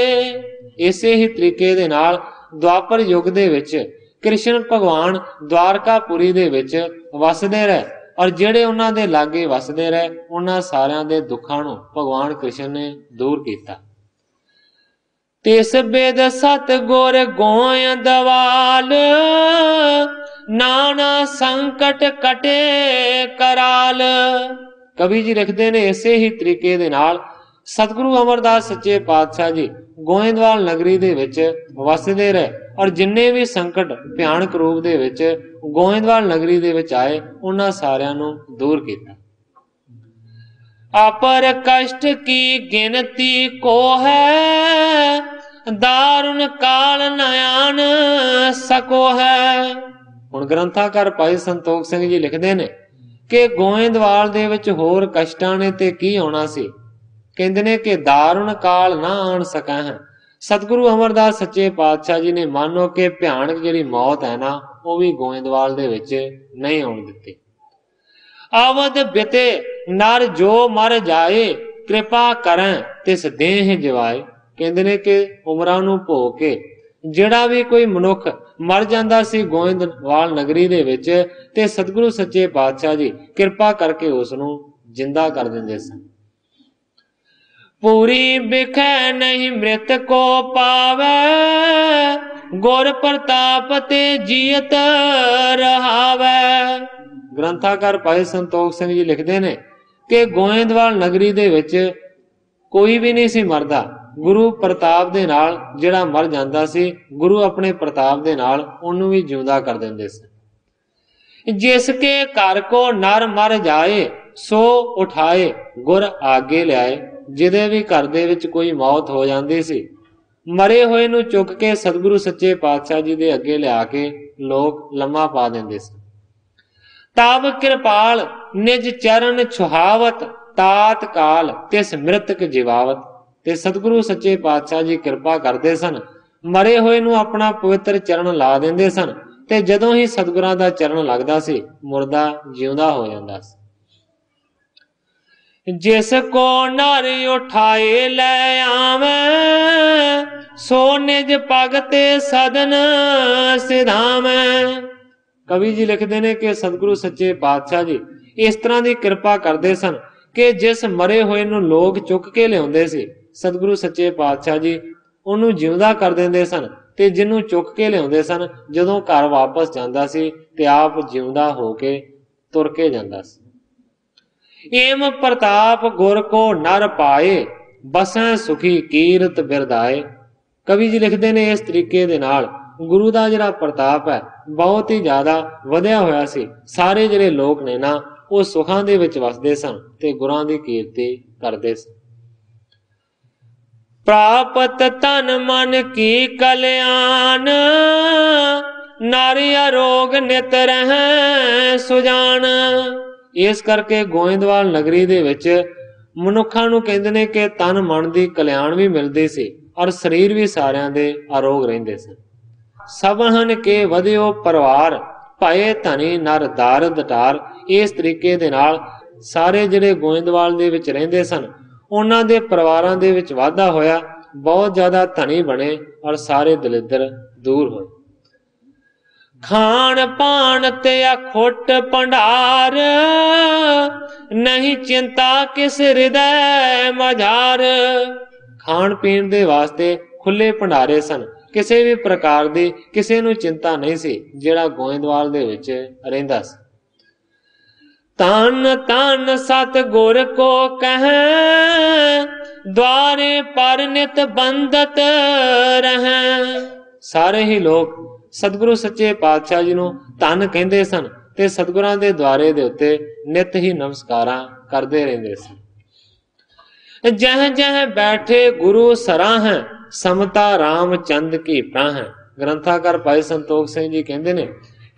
इसे ही तरीके दे नाल द्वापर युग दे विच कृष्ण भगवान द्वारकापुरी दे विच वसदे रहे और जेड़े उन्हां दे लागे वसदे रहे उन्हां सारियां दे दुखां नूं भगवान कृष्ण ने दूर कीता। तिस बेद सतगुर गोयंदवाल नाना संकट कटे कराल। कवि जी लिखते ने इसे ही तरीके दे नाल सतगुरु अमरदास सच्चे पातशाह जी गोइंदवाल नगरी दे विच वसदे रहे और जिन्ने भी संकट भयानक रूप दे विच गोइंदवाल नगरी दे विच आए उन्हां सारियां नूं दूर कीता। अपर कष्ट की गिनती को है दारुण काल नयान सको है। हुण ग्रंथाकार भाई संतोख सिंह जी लिखते ने कि गोइंदवाल दे विच होर कष्टां ने ते की आउणा सी। कहंदे ने कि दारुण काल ना आण सका है। सतगुरु अमरदास सच्चे पातशाह जी ने मानो कि भयानक जिहड़ी मौत है ना वो भी गोइंदवाल दे विच नहीं आउण दित्ती। अवध बिते नर जो मर जाए कृपा करें तिस देह जिवाए। कहंदे ने कि उमरां नूं भोग के जिहड़ा भी कोई मनुख मर जांदा सी गोइंदवाल नगरी दे विच ते सतगुरु सच्चे पातशाह जी कृपा करके उस नूं जिंदा कर दिंदे सन। पूरी बिखै नहीं मृत को पावे गुर प्रताप ते जियत रहावे। ग्रंथाकार भाई संतोख सिंह जी लिखते ने कि गोइंदवाल नगरी दे विच कोई भी नहीं सी मरदा। गुरु प्रताप दे नाल जिहड़ा मर जांदा सी गुरु अपने प्रताप दे नाल उहनूं भी जिउंदा कर दिंदे सन। जिसके घर को नर मर जाए सो उठाए गुर आगे लियाए। जिहदे भी घर दे विच कोई मौत हो जांदी सी मरे होए नूं चुक के सतगुरु सच्चे पातशाह जी दे अगे लिया के लोग लम्मा पा दिंदे सन। तब कृपाल निज चरण छुहावत तात काल तिस मृतक जिवावत। ते सतगुरु सच्चे पातशाह जी कृपा करते सन मरे होए नूं अपना पवित्र चरण ला दिंदे सन ते जदों ही सतगुरां दा चरण लगदा सी मुर्दा जिउंदा हो जांदा सी। जिस को नर उठाए ले आवे सो निज भगते सदन सिधामै। कवि जी लिखते ने कि सतगुरु सच्चे पातशाह जी इस तरह की कृपा करते सन कि जिस मरे हुए नूं लोग चुक के लियाउंदे सी, सतगुरु सच्चे पातशाह जी ਉਹਨੂੰ ਜਿਉਂਦਾ ਕਰ ਦਿੰਦੇ ਸਨ ਤੇ ਜਿਹਨੂੰ ਚੁੱਕ ਕੇ ਲਿਆਉਂਦੇ ਸਨ ਜਦੋਂ ਘਰ ਵਾਪਸ ਜਾਂਦਾ ਸੀ ਤੇ ਆਪ ਜਿਉਂਦਾ ਹੋ ਕੇ ਤੁਰ ਕੇ ਜਾਂਦਾ ਸੀ। ਏਮ ਪ੍ਰਤਾਪ ਗੁਰ ਕੋ ਨਰ ਪਾਏ ਬਸੈ ਸੁਖੀ ਕੀਰਤ ਬਿਰਦਾਏ। ਕਵੀ ਜੀ ਲਿਖਦੇ ਨੇ ਇਸ ਤਰੀਕੇ ਦੇ ਨਾਲ ਗੁਰੂ ਦਾ ਜਿਹੜਾ ਪ੍ਰਤਾਪ ਹੈ ਬਹੁਤ ਹੀ ਜ਼ਿਆਦਾ ਵਧਿਆ ਹੋਇਆ ਸੀ। ਸਾਰੇ ਜਿਹੜੇ ਲੋਕ ਨੇ ਨਾ ਉਹ ਸੁਖਾਂ ਦੇ ਵਿੱਚ ਵਸਦੇ ਸਨ ਤੇ ਗੁਰਾਂ ਦੀ ਕੀਰਤੀ ਕਰਦੇ ਸਨ। ਪ੍ਰਾਪਤ ਤਨ ਮਨ ਕੀ ਕਲਿਆਣ ਨਾਰੀ ਅਰੋਗ ਨਿਤ ਰਹਿ ਸੁਜਾਨ। ਇਸ ਕਰਕੇ ਗੋਇੰਦਵਾਲ ਨਗਰੀ ਦੇ ਵਿੱਚ ਮਨੁੱਖਾਂ ਨੂੰ ਕਹਿੰਦੇ ਨੇ ਕਿ ਤਨ ਮਨ ਦੀ ਕਲਿਆਣ ਵੀ ਮਿਲਦੀ ਸੀ ਔਰ ਸਰੀਰ ਵੀ ਸਾਰਿਆਂ ਦੇ ਅਰੋਗ ਰਹਿੰਦੇ ਸਨ। ਸਭਨ ਕੇ ਵਧਿਓ ਪਰਿਵਾਰ ਭਏ ਧਨੀ ਨਰ ਦਾਰਦ ਟਾਰ। ਇਸ ਤਰੀਕੇ ਦੇ ਨਾਲ ਸਾਰੇ ਜਿਹੜੇ ਗੋਇੰਦਵਾਲ ਦੇ ਵਿੱਚ ਰਹਿੰਦੇ ਸਨ ਉਹਨਾਂ ਦੇ ਪਰਿਵਾਰਾਂ ਦੇ ਵਿੱਚ ਵਾਧਾ ਹੋਇਆ, ਬਹੁਤ ਜ਼ਿਆਦਾ ਧਨੀ ਬਣੇ ਔਰ ਸਾਰੇ ਦਲਿੱਦਰ ਦੂਰ ਹੋਏ। ਖਾਣ ਪਾਣ ਤੇ ਅਖੁੱਟ ਭੰਡਾਰ ਨਹੀਂ ਚਿੰਤਾ ਕਿਸ ਹਿਰਦੈ ਮਝਾਰ। ਖਾਣ ਪੀਣ ਦੇ ਵਾਸਤੇ ਖੁੱਲੇ ਭੰਡਾਰੇ ਸਨ, ਕਿਸੇ ਵੀ ਪ੍ਰਕਾਰ ਦੀ ਕਿਸੇ ਨੂੰ ਚਿੰਤਾ ਨਹੀਂ ਸੀ ਜਿਹੜਾ ਗੋਇੰਦਵਾਲ ਦੇ ਵਿੱਚ ਰਹਿੰਦਾ ਸੀ। ਤਨ ਤਨ ਸਤ ਗੁਰ ਕੋ ਕਹਿ द्वारे पर नित बंदत रहै। ਸਾਰੇ ਹੀ ਲੋਕ ਸਤਿਗੁਰੂ ਸੱਚੇ ਪਾਤਸ਼ਾਹ ਜੀ ਨੂੰ ਧੰਨ ਕਹਿੰਦੇ ਸਨ ਤੇ ਸਤਿਗੁਰਾਂ ਦੇ ਦੁਆਰੇ ਦੇ ਉੱਤੇ ਨਿਤ ਹੀ ਨਮਸਕਾਰਾਂ ਕਰਦੇ ਰਹਿੰਦੇ ਸਨ। ਜਹ ਜਹ ਬੈਠੇ ਗੁਰੂ ਸਰਾਹ ਸਮਤਾ ਰਾਮ ਚੰਦ ਕੀ ਪ੍ਰਾਹ। ਗ੍ਰੰਥਾਕਾਰ ਭਾਈ ਸੰਤੋਖ ਸਿੰਘ ਜੀ ਕਹਿੰਦੇ ਨੇ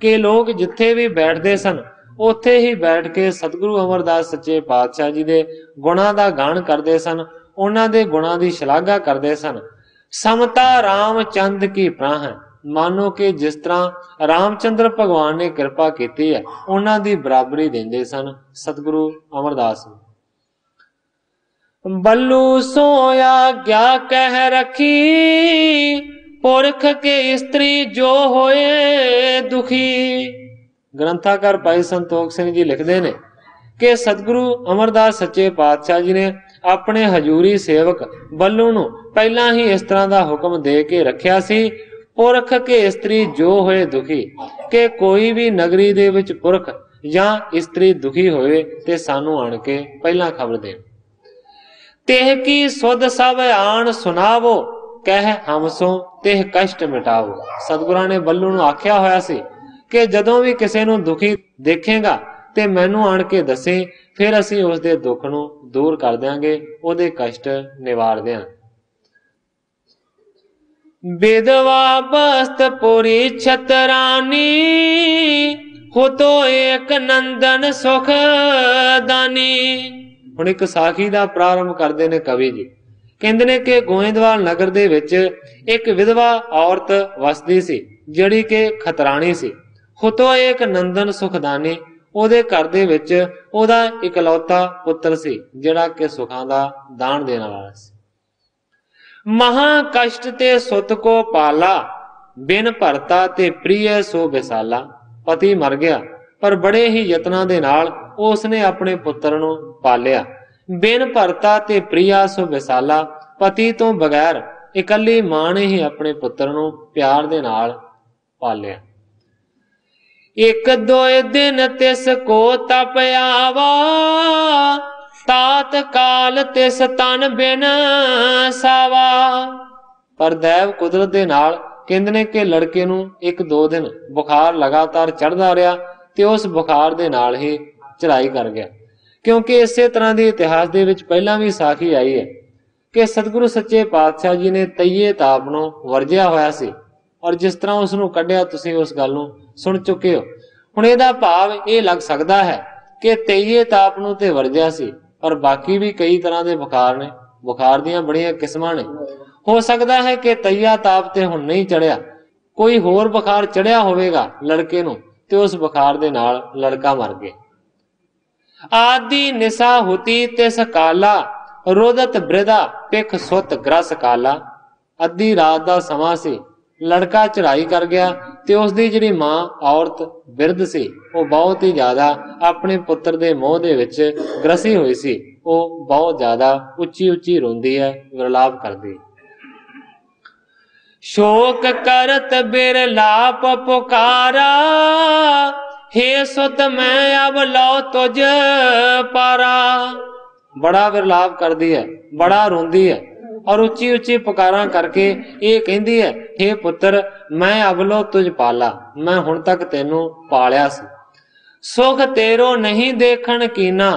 ਕਿ ਲੋਕ ਜਿੱਥੇ ਵੀ ਬੈਠਦੇ ਸਨ ਉੱਥੇ ਹੀ ਬੈਠ ਕੇ ਸਤਿਗੁਰੂ ਅਮਰਦਾਸ ਸੱਚੇ ਪਾਤਸ਼ਾਹ ਜੀ ਦੇ ਗੁਣਾਂ ਦਾ ਗਾਣ ਕਰਦੇ ਸਨ, ਉਹਨਾਂ ਦੇ ਗੁਣਾਂ ਦੀ ਸ਼ਲਾਘਾ ਕਰਦੇ ਸਨ। ਸਮਤਾ ਰਾਮ ਚੰਦ ਕੀ ਪ੍ਰਾਹ। ਮਾਨੋ ਕਿ ਜਿਸ ਤਰ੍ਹਾਂ ਰਾਮਚੰਦਰ ਭਗਵਾਨ ਨੇ ਕਿਰਪਾ ਕੀਤੀ ਹੈ ਉਹਨਾਂ ਦੀ ਬਰਾਬਰੀ ਦਿੰਦੇ ਸਨ ਸਤਿਗੁਰੂ ਅਮਰਦਾਸ ਨੂੰ। ਬੱਲੂ ਸੋਇਆ ਗਿਆ ਕਹਿ ਰੱਖੀ ਪੁਰਖ ਕੇ ਇਸਤਰੀ ਜੋ ਹੋਏ ਦੁਖੀ। ਗ੍ਰੰਥਾਕਾਰ ਭਾਈ ਸੰਤੋਖ ਸਿੰਘ ਜੀ ਲਿਖਦੇ ਨੇ ਕਿ ਸਤਿਗੁਰੂ ਅਮਰਦਾਸ ਸੱਚੇ ਪਾਤਸ਼ਾਹ ਜੀ ਨੇ ਆਪਣੇ ਹਜੂਰੀ ਸੇਵਕ ਬੱਲੂ ਨੂੰ ਪਹਿਲਾਂ ਹੀ ਇਸ ਤਰ੍ਹਾਂ ਦਾ ਹੁਕਮ ਦੇ ਕੇ ਰੱਖਿਆ ਸੀ, ਪੁਰਖ ਕੇ ਇਸਤਰੀ ਜੋ ਹੋਏ ਦੁਖੀ, ਕਿ ਕੋਈ ਵੀ ਨਗਰੀ ਦੇ ਵਿੱਚ ਪੁਰਖ ਜਾਂ ਇਸਤਰੀ ਦੁਖੀ ਹੋਵੇ ਤੇ ਸਾਨੂੰ ਆਣ ਕੇ ਪਹਿਲਾਂ ਖਬਰ ਦੇਣ। ਤਿਹ ਕੀ ਸੁਧ ਸਭ ਆਣ ਸੁਣਾਵੋ ਕਹਿ ਹਮਸੋਂ ਤਿਹ ਕਸ਼ਟ ਮਿਟਾਵੋ। ਸਤਿਗੁਰਾਂ ਨੇ ਬੱਲੂ ਨੂੰ ਆਖਿਆ ਹੋਇਆ ਸੀ ਕਿ ਜਦੋਂ ਵੀ ਕਿਸੇ ਨੂੰ ਦੁਖੀ ਦੇਖੇਗਾ ਤੇ ਮੈਨੂੰ ਆਣ ਕੇ ਦੱਸੇ, ਫਿਰ ਅਸੀਂ ਉਸ ਦੇ ਦੁੱਖ ਨੂੰ ਦੂਰ ਕਰ ਦਿਆਂਗੇ, ਉਹਦੇ ਕਸ਼ਟ ਨਿਵਾਰ ਦਿਆਂਗੇ। ਵਿਧਵਾ ਬਸਤਪੁਰੀ ਛਤਰਾਨੀ ਹੋਤੋ ਏਕ ਨੰਦਨ ਸੁਖ ਦਾਨੀ। ਹੁਣ ਇੱਕ ਸਾਖੀ ਦਾ ਪ੍ਰਾਰੰਭ ਕਰਦੇ ਨੇ ਕਵੀ ਜੀ। ਕਹਿੰਦੇ ਨੇ ਕਿ ਗੋਇੰਦਵਾਲ ਨਗਰ ਦੇ ਵਿੱਚ ਇੱਕ ਵਿਧਵਾ ਔਰਤ ਵਸਦੀ ਸੀ ਜਿਹੜੀ ਕਿ ਖਤਰਾਣੀ ਸੀ। ਹੋਤੋ ਏਕ ਨੰਦਨ ਸੁਖਦਾਨੀ, ਉਹਦੇ ਘਰ ਦੇ ਵਿੱਚ ਉਹਦਾ ਇਕਲੌਤਾ ਪੁੱਤਰ ਸੀ ਜਿਹੜਾ ਕਿ ਸੁਖਾਂ ਦਾ ਦਾਨ ਦੇਣ ਵਾਲਾ ਸੀ। ਮਹਾ ਕਸ਼ਟ ਤੇ ਸੁਤ ਕੋ ਪਾਲਾ ਬਿਨ ਭਰਤਾ ਤੇ ਪ੍ਰਿਯ ਸੋ ਵਿਸਾਲਾ। ਪਤੀ ਮਰ ਗਿਆ ਪਰ ਬੜੇ ਹੀ ਯਤਨਾਂ ਦੇ ਨਾਲ ਉਸਨੇ ਆਪਣੇ ਪੁੱਤਰ ਨੂੰ ਪਾਲਿਆ। ਬਿਨ ਭਰਤਾ ਤੇ ਪ੍ਰਿਯ ਸੋ ਵਿਸਾਲਾ, ਪਤੀ ਤੋਂ ਬਗੈਰ ਇਕੱਲੀ ਮਾਂ ਨੇ ਹੀ ਆਪਣੇ ਪੁੱਤਰ ਨੂੰ ਪਿਆਰ ਦੇ ਨਾਲ ਪਾਲਿਆ। ਇੱਕ ਦੋਏ ਦਿਨ ਤਿਸ ਕੋ ਤਪ ਆਵਾ ਤਾਤ ਕਾਲ ਤਿਸ ਤਨ ਬਿਨ ਸਾਵਾ। ਪਰ ਦੈਵ ਕੁਦਰਤ ਦੇ ਨਾਲ ਕਹਿੰਦੇ ਨੇ ਕਿ ਲੜਕੇ ਨੂੰ 1-2 ਦਿਨ ਬੁਖਾਰ ਲਗਾਤਾਰ ਚੜ੍ਹਦਾ ਰਿਹਾ ਤੇ ਉਸ ਬੁਖਾਰ ਦੇ ਨਾਲ ਹੀ ਚੜਾਈ ਕਰ ਗਿਆ। ਕਿਉਂਕਿ ਇਸੇ ਤਰ੍ਹਾਂ ਦੇ ਇਤਿਹਾਸ ਦੇ ਵਿੱਚ ਪਹਿਲਾਂ ਵੀ ਸਾਖੀ ਆਈ ਹੈ ਕਿ ਸਤਿਗੁਰੂ ਸੱਚੇ ਪਾਤਸ਼ਾਹ ਜੀ ਨੇ ਤਈਏ ਤਾਪ ਨੂੰ ਵਰਜਿਆ ਹੋਇਆ ਸੀ ਔਰ ਜਿਸ ਤਰ੍ਹਾਂ ਉਸ ਨੂੰ ਕੱਢਿਆ ਤੁਸੀਂ ਉਸ ਗੱਲ ਨੂੰ ਸੁਣ ਚੁੱਕੇ ਹੋ। ਹੁਣ ਇਹਦਾ ਭਾਵ ਇਹ ਲੱਗ ਸਕਦਾ ਹੈ ਕਿ ਤਈਏ ਤਾਪ ਨੂੰ ਤੇ ਵਰਜਿਆ ਸੀ ਪਰ ਬਾਕੀ ਵੀ ਕਈ ਤਰ੍ਹਾਂ ਦੇ ਬੁਖਾਰ ਨੇ, ਬੁਖਾਰ ਦੀਆਂ ਬੜੀਆਂ ਕਿਸਮਾਂ ਨੇ। ਹੋ ਸਕਦਾ ਹੈ ਕਿ ਤਈਆ ਤਾਪ ਤੇ ਹੁਣ ਨਹੀਂ ਚੜਿਆ, ਕੋਈ ਹੋਰ ਬੁਖਾਰ ਚੜਿਆ ਹੋਵੇਗਾ ਲੜਕੇ ਨੂੰ ਤੇ ਉਸ ਬੁਖਾਰ ਦੇ ਨਾਲ ਲੜਕਾ ਮਰ ਗਿਆ। ਆਦੀ ਨਿਸਾ ਹੁਤੀ ਤਿਸ ਕਾਲਾ ਰੋਦਤ ਬ੍ਰਿਦਾ ਪਿਖ ਸੁਤ ਗ੍ਰਸ ਕਾਲਾ। ਅੱਧੀ ਰਾਤ ਦਾ ਸਮਾਂ ਸੀ। ਲੜਕਾ ਚੜਾਈ ਕਰ ਗਿਆ ਤੇ ਉਸ ਦੀ ਜਿਹੜੀ ਮਾਂ ਔਰਤ ਬਿਰਧ ਸੀ ਉਹ ਬਹੁਤ ਹੀ ਜ਼ਿਆਦਾ ਆਪਣੇ ਪੁੱਤਰ ਦੇ ਮੋਹ ਦੇ ਵਿੱਚ ਗ੍ਰਸੀ ਹੋਈ ਸੀ। ਉਹ ਬਹੁਤ ਜ਼ਿਆਦਾ ਉੱਚੀ ਉੱਚੀ ਰੋਂਦੀ ਹੈ, ਵਿਰਲਾਪ ਕਰਦੀ। शोक करत बिरलाप पुकारा, हे सुत मैं अब लो तुझ पारा। बड़ा विरलाप करदी है, बड़ा रोंदी है और उच्ची उच्ची पुकारा करके ये कहती है, हे पुत्र मैं अब लो तुझ पाला, मैं हुण तक तेनू पालिया सी। सुख तेरो नहीं देखण कीना,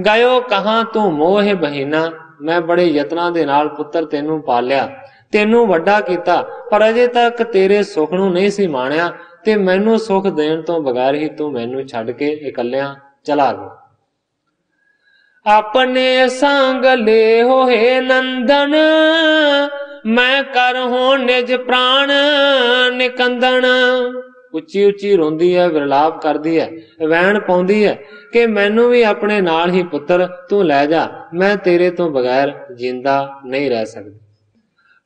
गयो कहां तू मोह बहीना। मैं बड़े यत्नां दे नाल पुत्र तेनू पालिया, तेनू वड्डा कीता, पर अजे तक तेरे सुख नूं नहीं सी माणिया ते मैनू सुख देण तो बगैर ही तू मैनू छड्ड के इकल्लियां चला गया। अपने संग ले हो हे नंदन, मैं कर हो निज प्राण निकंदन। उच्ची उच्ची रोंदी है, विरलाप करदी है, वैण पाउंदी है कि मैनू भी अपने नाल ही पुत्र तू लै जा, मैं तेरे तो बगैर जिंदा नहीं रह सकती।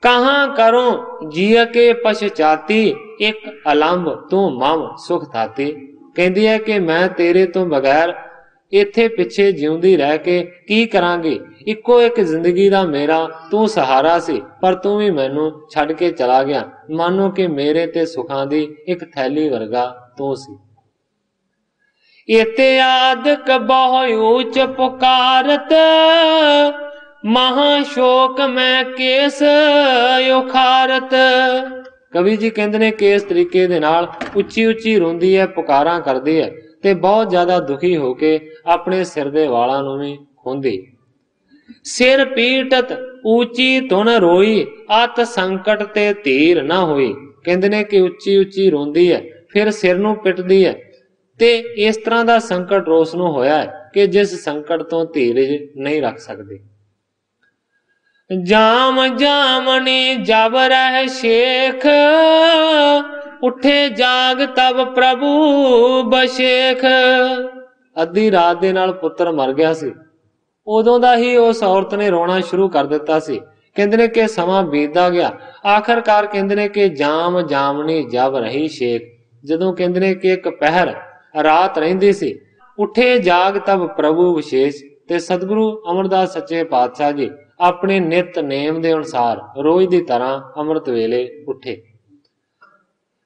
कहाँ करो जिय के पश्चाती, एक अलंब तू मम सुख थाती। कहती है कि मैं तेरे तो बगैर इत्थे पिछे जिउंदी रह के की करांगी। इक्को एक जिंदगी दा मेरा तू सहारा सी, पर तू भी मैनू छड़ के चला गया, मानो कि मेरे ते सुखां दी एक थैली वर्गा तू सी। इते आदक बहु ऊच पुकारत, महाशोक मैं केस उखारत। कवि जी कहते ने कि इस तरीके दे नाल उच्ची उच्ची रोंदी है, पुकारां करदी है ते बहुत ज्यादा दुखी होके अपने सिर दे वालां नूं भी खोंदी। सिर पीटत ऊंची धुन रोई, अत संकट ते धीर ना होई। कहते ने कि उच्ची उच्ची रोंदी है, फिर सिर नूं पिटदी है ते इस तरह दा संकट रोस नूं होया है कि जिस संकट तो धीरज नहीं रख सकदी। जाम जामनी जब रह शेख, उठे जाग तब प्रभु बशेख। अद्धी रात दे नाल पुत्र मर गया सी, उदों दा ही उस औरत ने रोना शुरू कर दिता सी। कहंदे ने कि समा बीतदा गया, आखिरकार कहंदे ने कि जाम जामनी जब रही शेख, जदों कहंदे ने कि एक पहर रात रहिंदी सी, उठे जाग तब प्रभु विशेष। ते सतगुरु अमरदास सच्चे पातशाह जी अपने नित नेम दे अनुसार रोज दी तरह अमृत वेले उठे।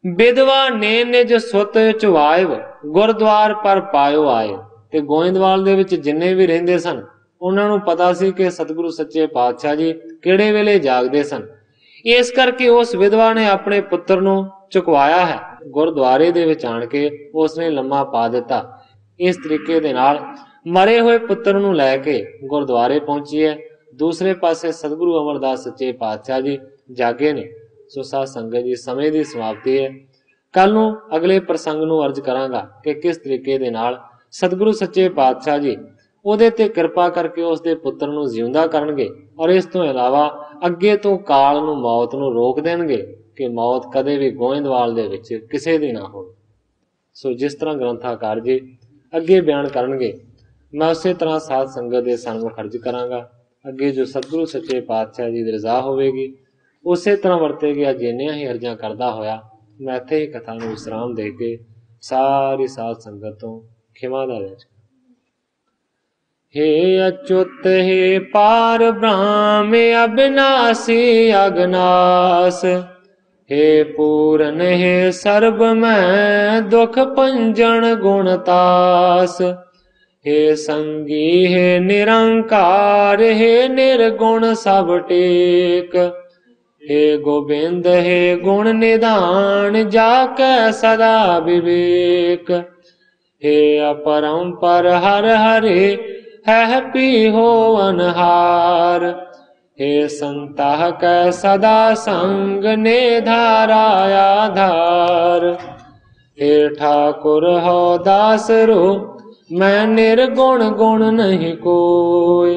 विधवा ने निज सुत चुवाइव, गुरद्वार पर पायो आए। ते गोइंदवाल दे विच जिन्ने भी रहिंदे सन उन्हां नूं पता सी कि सतगुरु सच्चे पातशाह जी किहड़े वेले जागदे सन। इस करके उस विधवा ने अपने पुत्र नूं चुकवाया है, गुरद्वारे दे विच आण के उसने लम्मा पा दिता। इस तरीके दे नाल मरे हुए पुत्र नूं लै के गुरद्वारे पहुंची है। दूसरे पासे सतगुरु अमरदास सच्चे पातशाह जी जागे ने। सो साध संगत जी समय की समाप्ति है। कल नूं अगले प्रसंग नूं अर्ज करांगा कि किस तरीके दे नाल सतगुरु सच्चे पातशाह जी ਉਹਦੇ ਤੇ ਕਿਰਪਾ ਕਰਕੇ ਉਸ ਦੇ ਪੁੱਤਰ ਨੂੰ ਜਿਉਂਦਾ ਕਰਨਗੇ ਔਰ ਇਸ ਤੋਂ ਇਲਾਵਾ ਅੱਗੇ ਤੋਂ ਕਾਲ ਨੂੰ ਮੌਤ ਨੂੰ ਰੋਕ ਦੇਣਗੇ ਕਿ ਮੌਤ ਕਦੇ ਵੀ ਗੋਇੰਦਵਾਲ ਦੇ ਵਿੱਚ ਕਿਸੇ ਦੀ ਨਾ ਹੋਵੇ। ਸੋ ਜਿਸ ਤਰ੍ਹਾਂ ਗ੍ਰੰਥਾਕਾਰ ਜੀ ਅੱਗੇ ਬਿਆਨ ਕਰਨਗੇ ਮੈਂ ਉਸੇ ਤਰ੍ਹਾਂ ਸਾਧ ਸੰਗਤ ਦੇ ਸਾਹਮਣੇ ਅਰਜ ਕਰਾਂਗਾ। ਅੱਗੇ ਜੋ ਸਤਿਗੁਰੂ ਸੱਚੇ ਪਾਤਸ਼ਾਹ ਜੀ ਦੀ ਰਜ਼ਾ ਹੋਵੇਗੀ ਉਸੇ ਤਰ੍ਹਾਂ ਵਰਤੇ ਗਿਆ। ਜਿੰਨੀਆਂ ਹੀ ਅਰਜ਼ਾਂ ਕਰਦਾ ਹੋਇਆ ਮੈਂ ਇੱਥੇ ਹੀ ਕਥਾ ਨੂੰ ਵਿਸਰਾਮ ਦੇ ਕੇ ਸਾਰੀ ਸਾਧ ਸੰਗਤ ਤੋਂ ਖਿਮਾ ਦਾ ਵਿਚ। हे अच्युत हे पार ब्रह्म अविनाशी अगनास, हे पूरन हे सर्व में दुख पंजन गुणतास, हे संगी हे निरंकार हे निर्गुण सब टेक, हे गोबिंद हे गुण निधान जाकै सदा विवेक, हे अपरंपर हर हरे है पी हो अनहार, हे संताह कै सदा संग ने धारा आधार, हे ठाकुर हो दास रो मैं निर्गुण गुण नहीं कोय,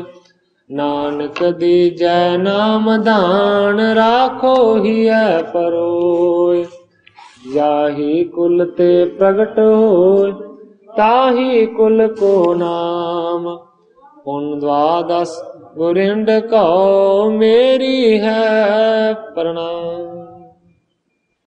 नानक दीजै नाम दान राखो ही है परोय, जाहि कुल ते प्रगट होय ताहि कुल को नाम, पुन द्वादश गुरिंड कहो मेरी है प्रणाम।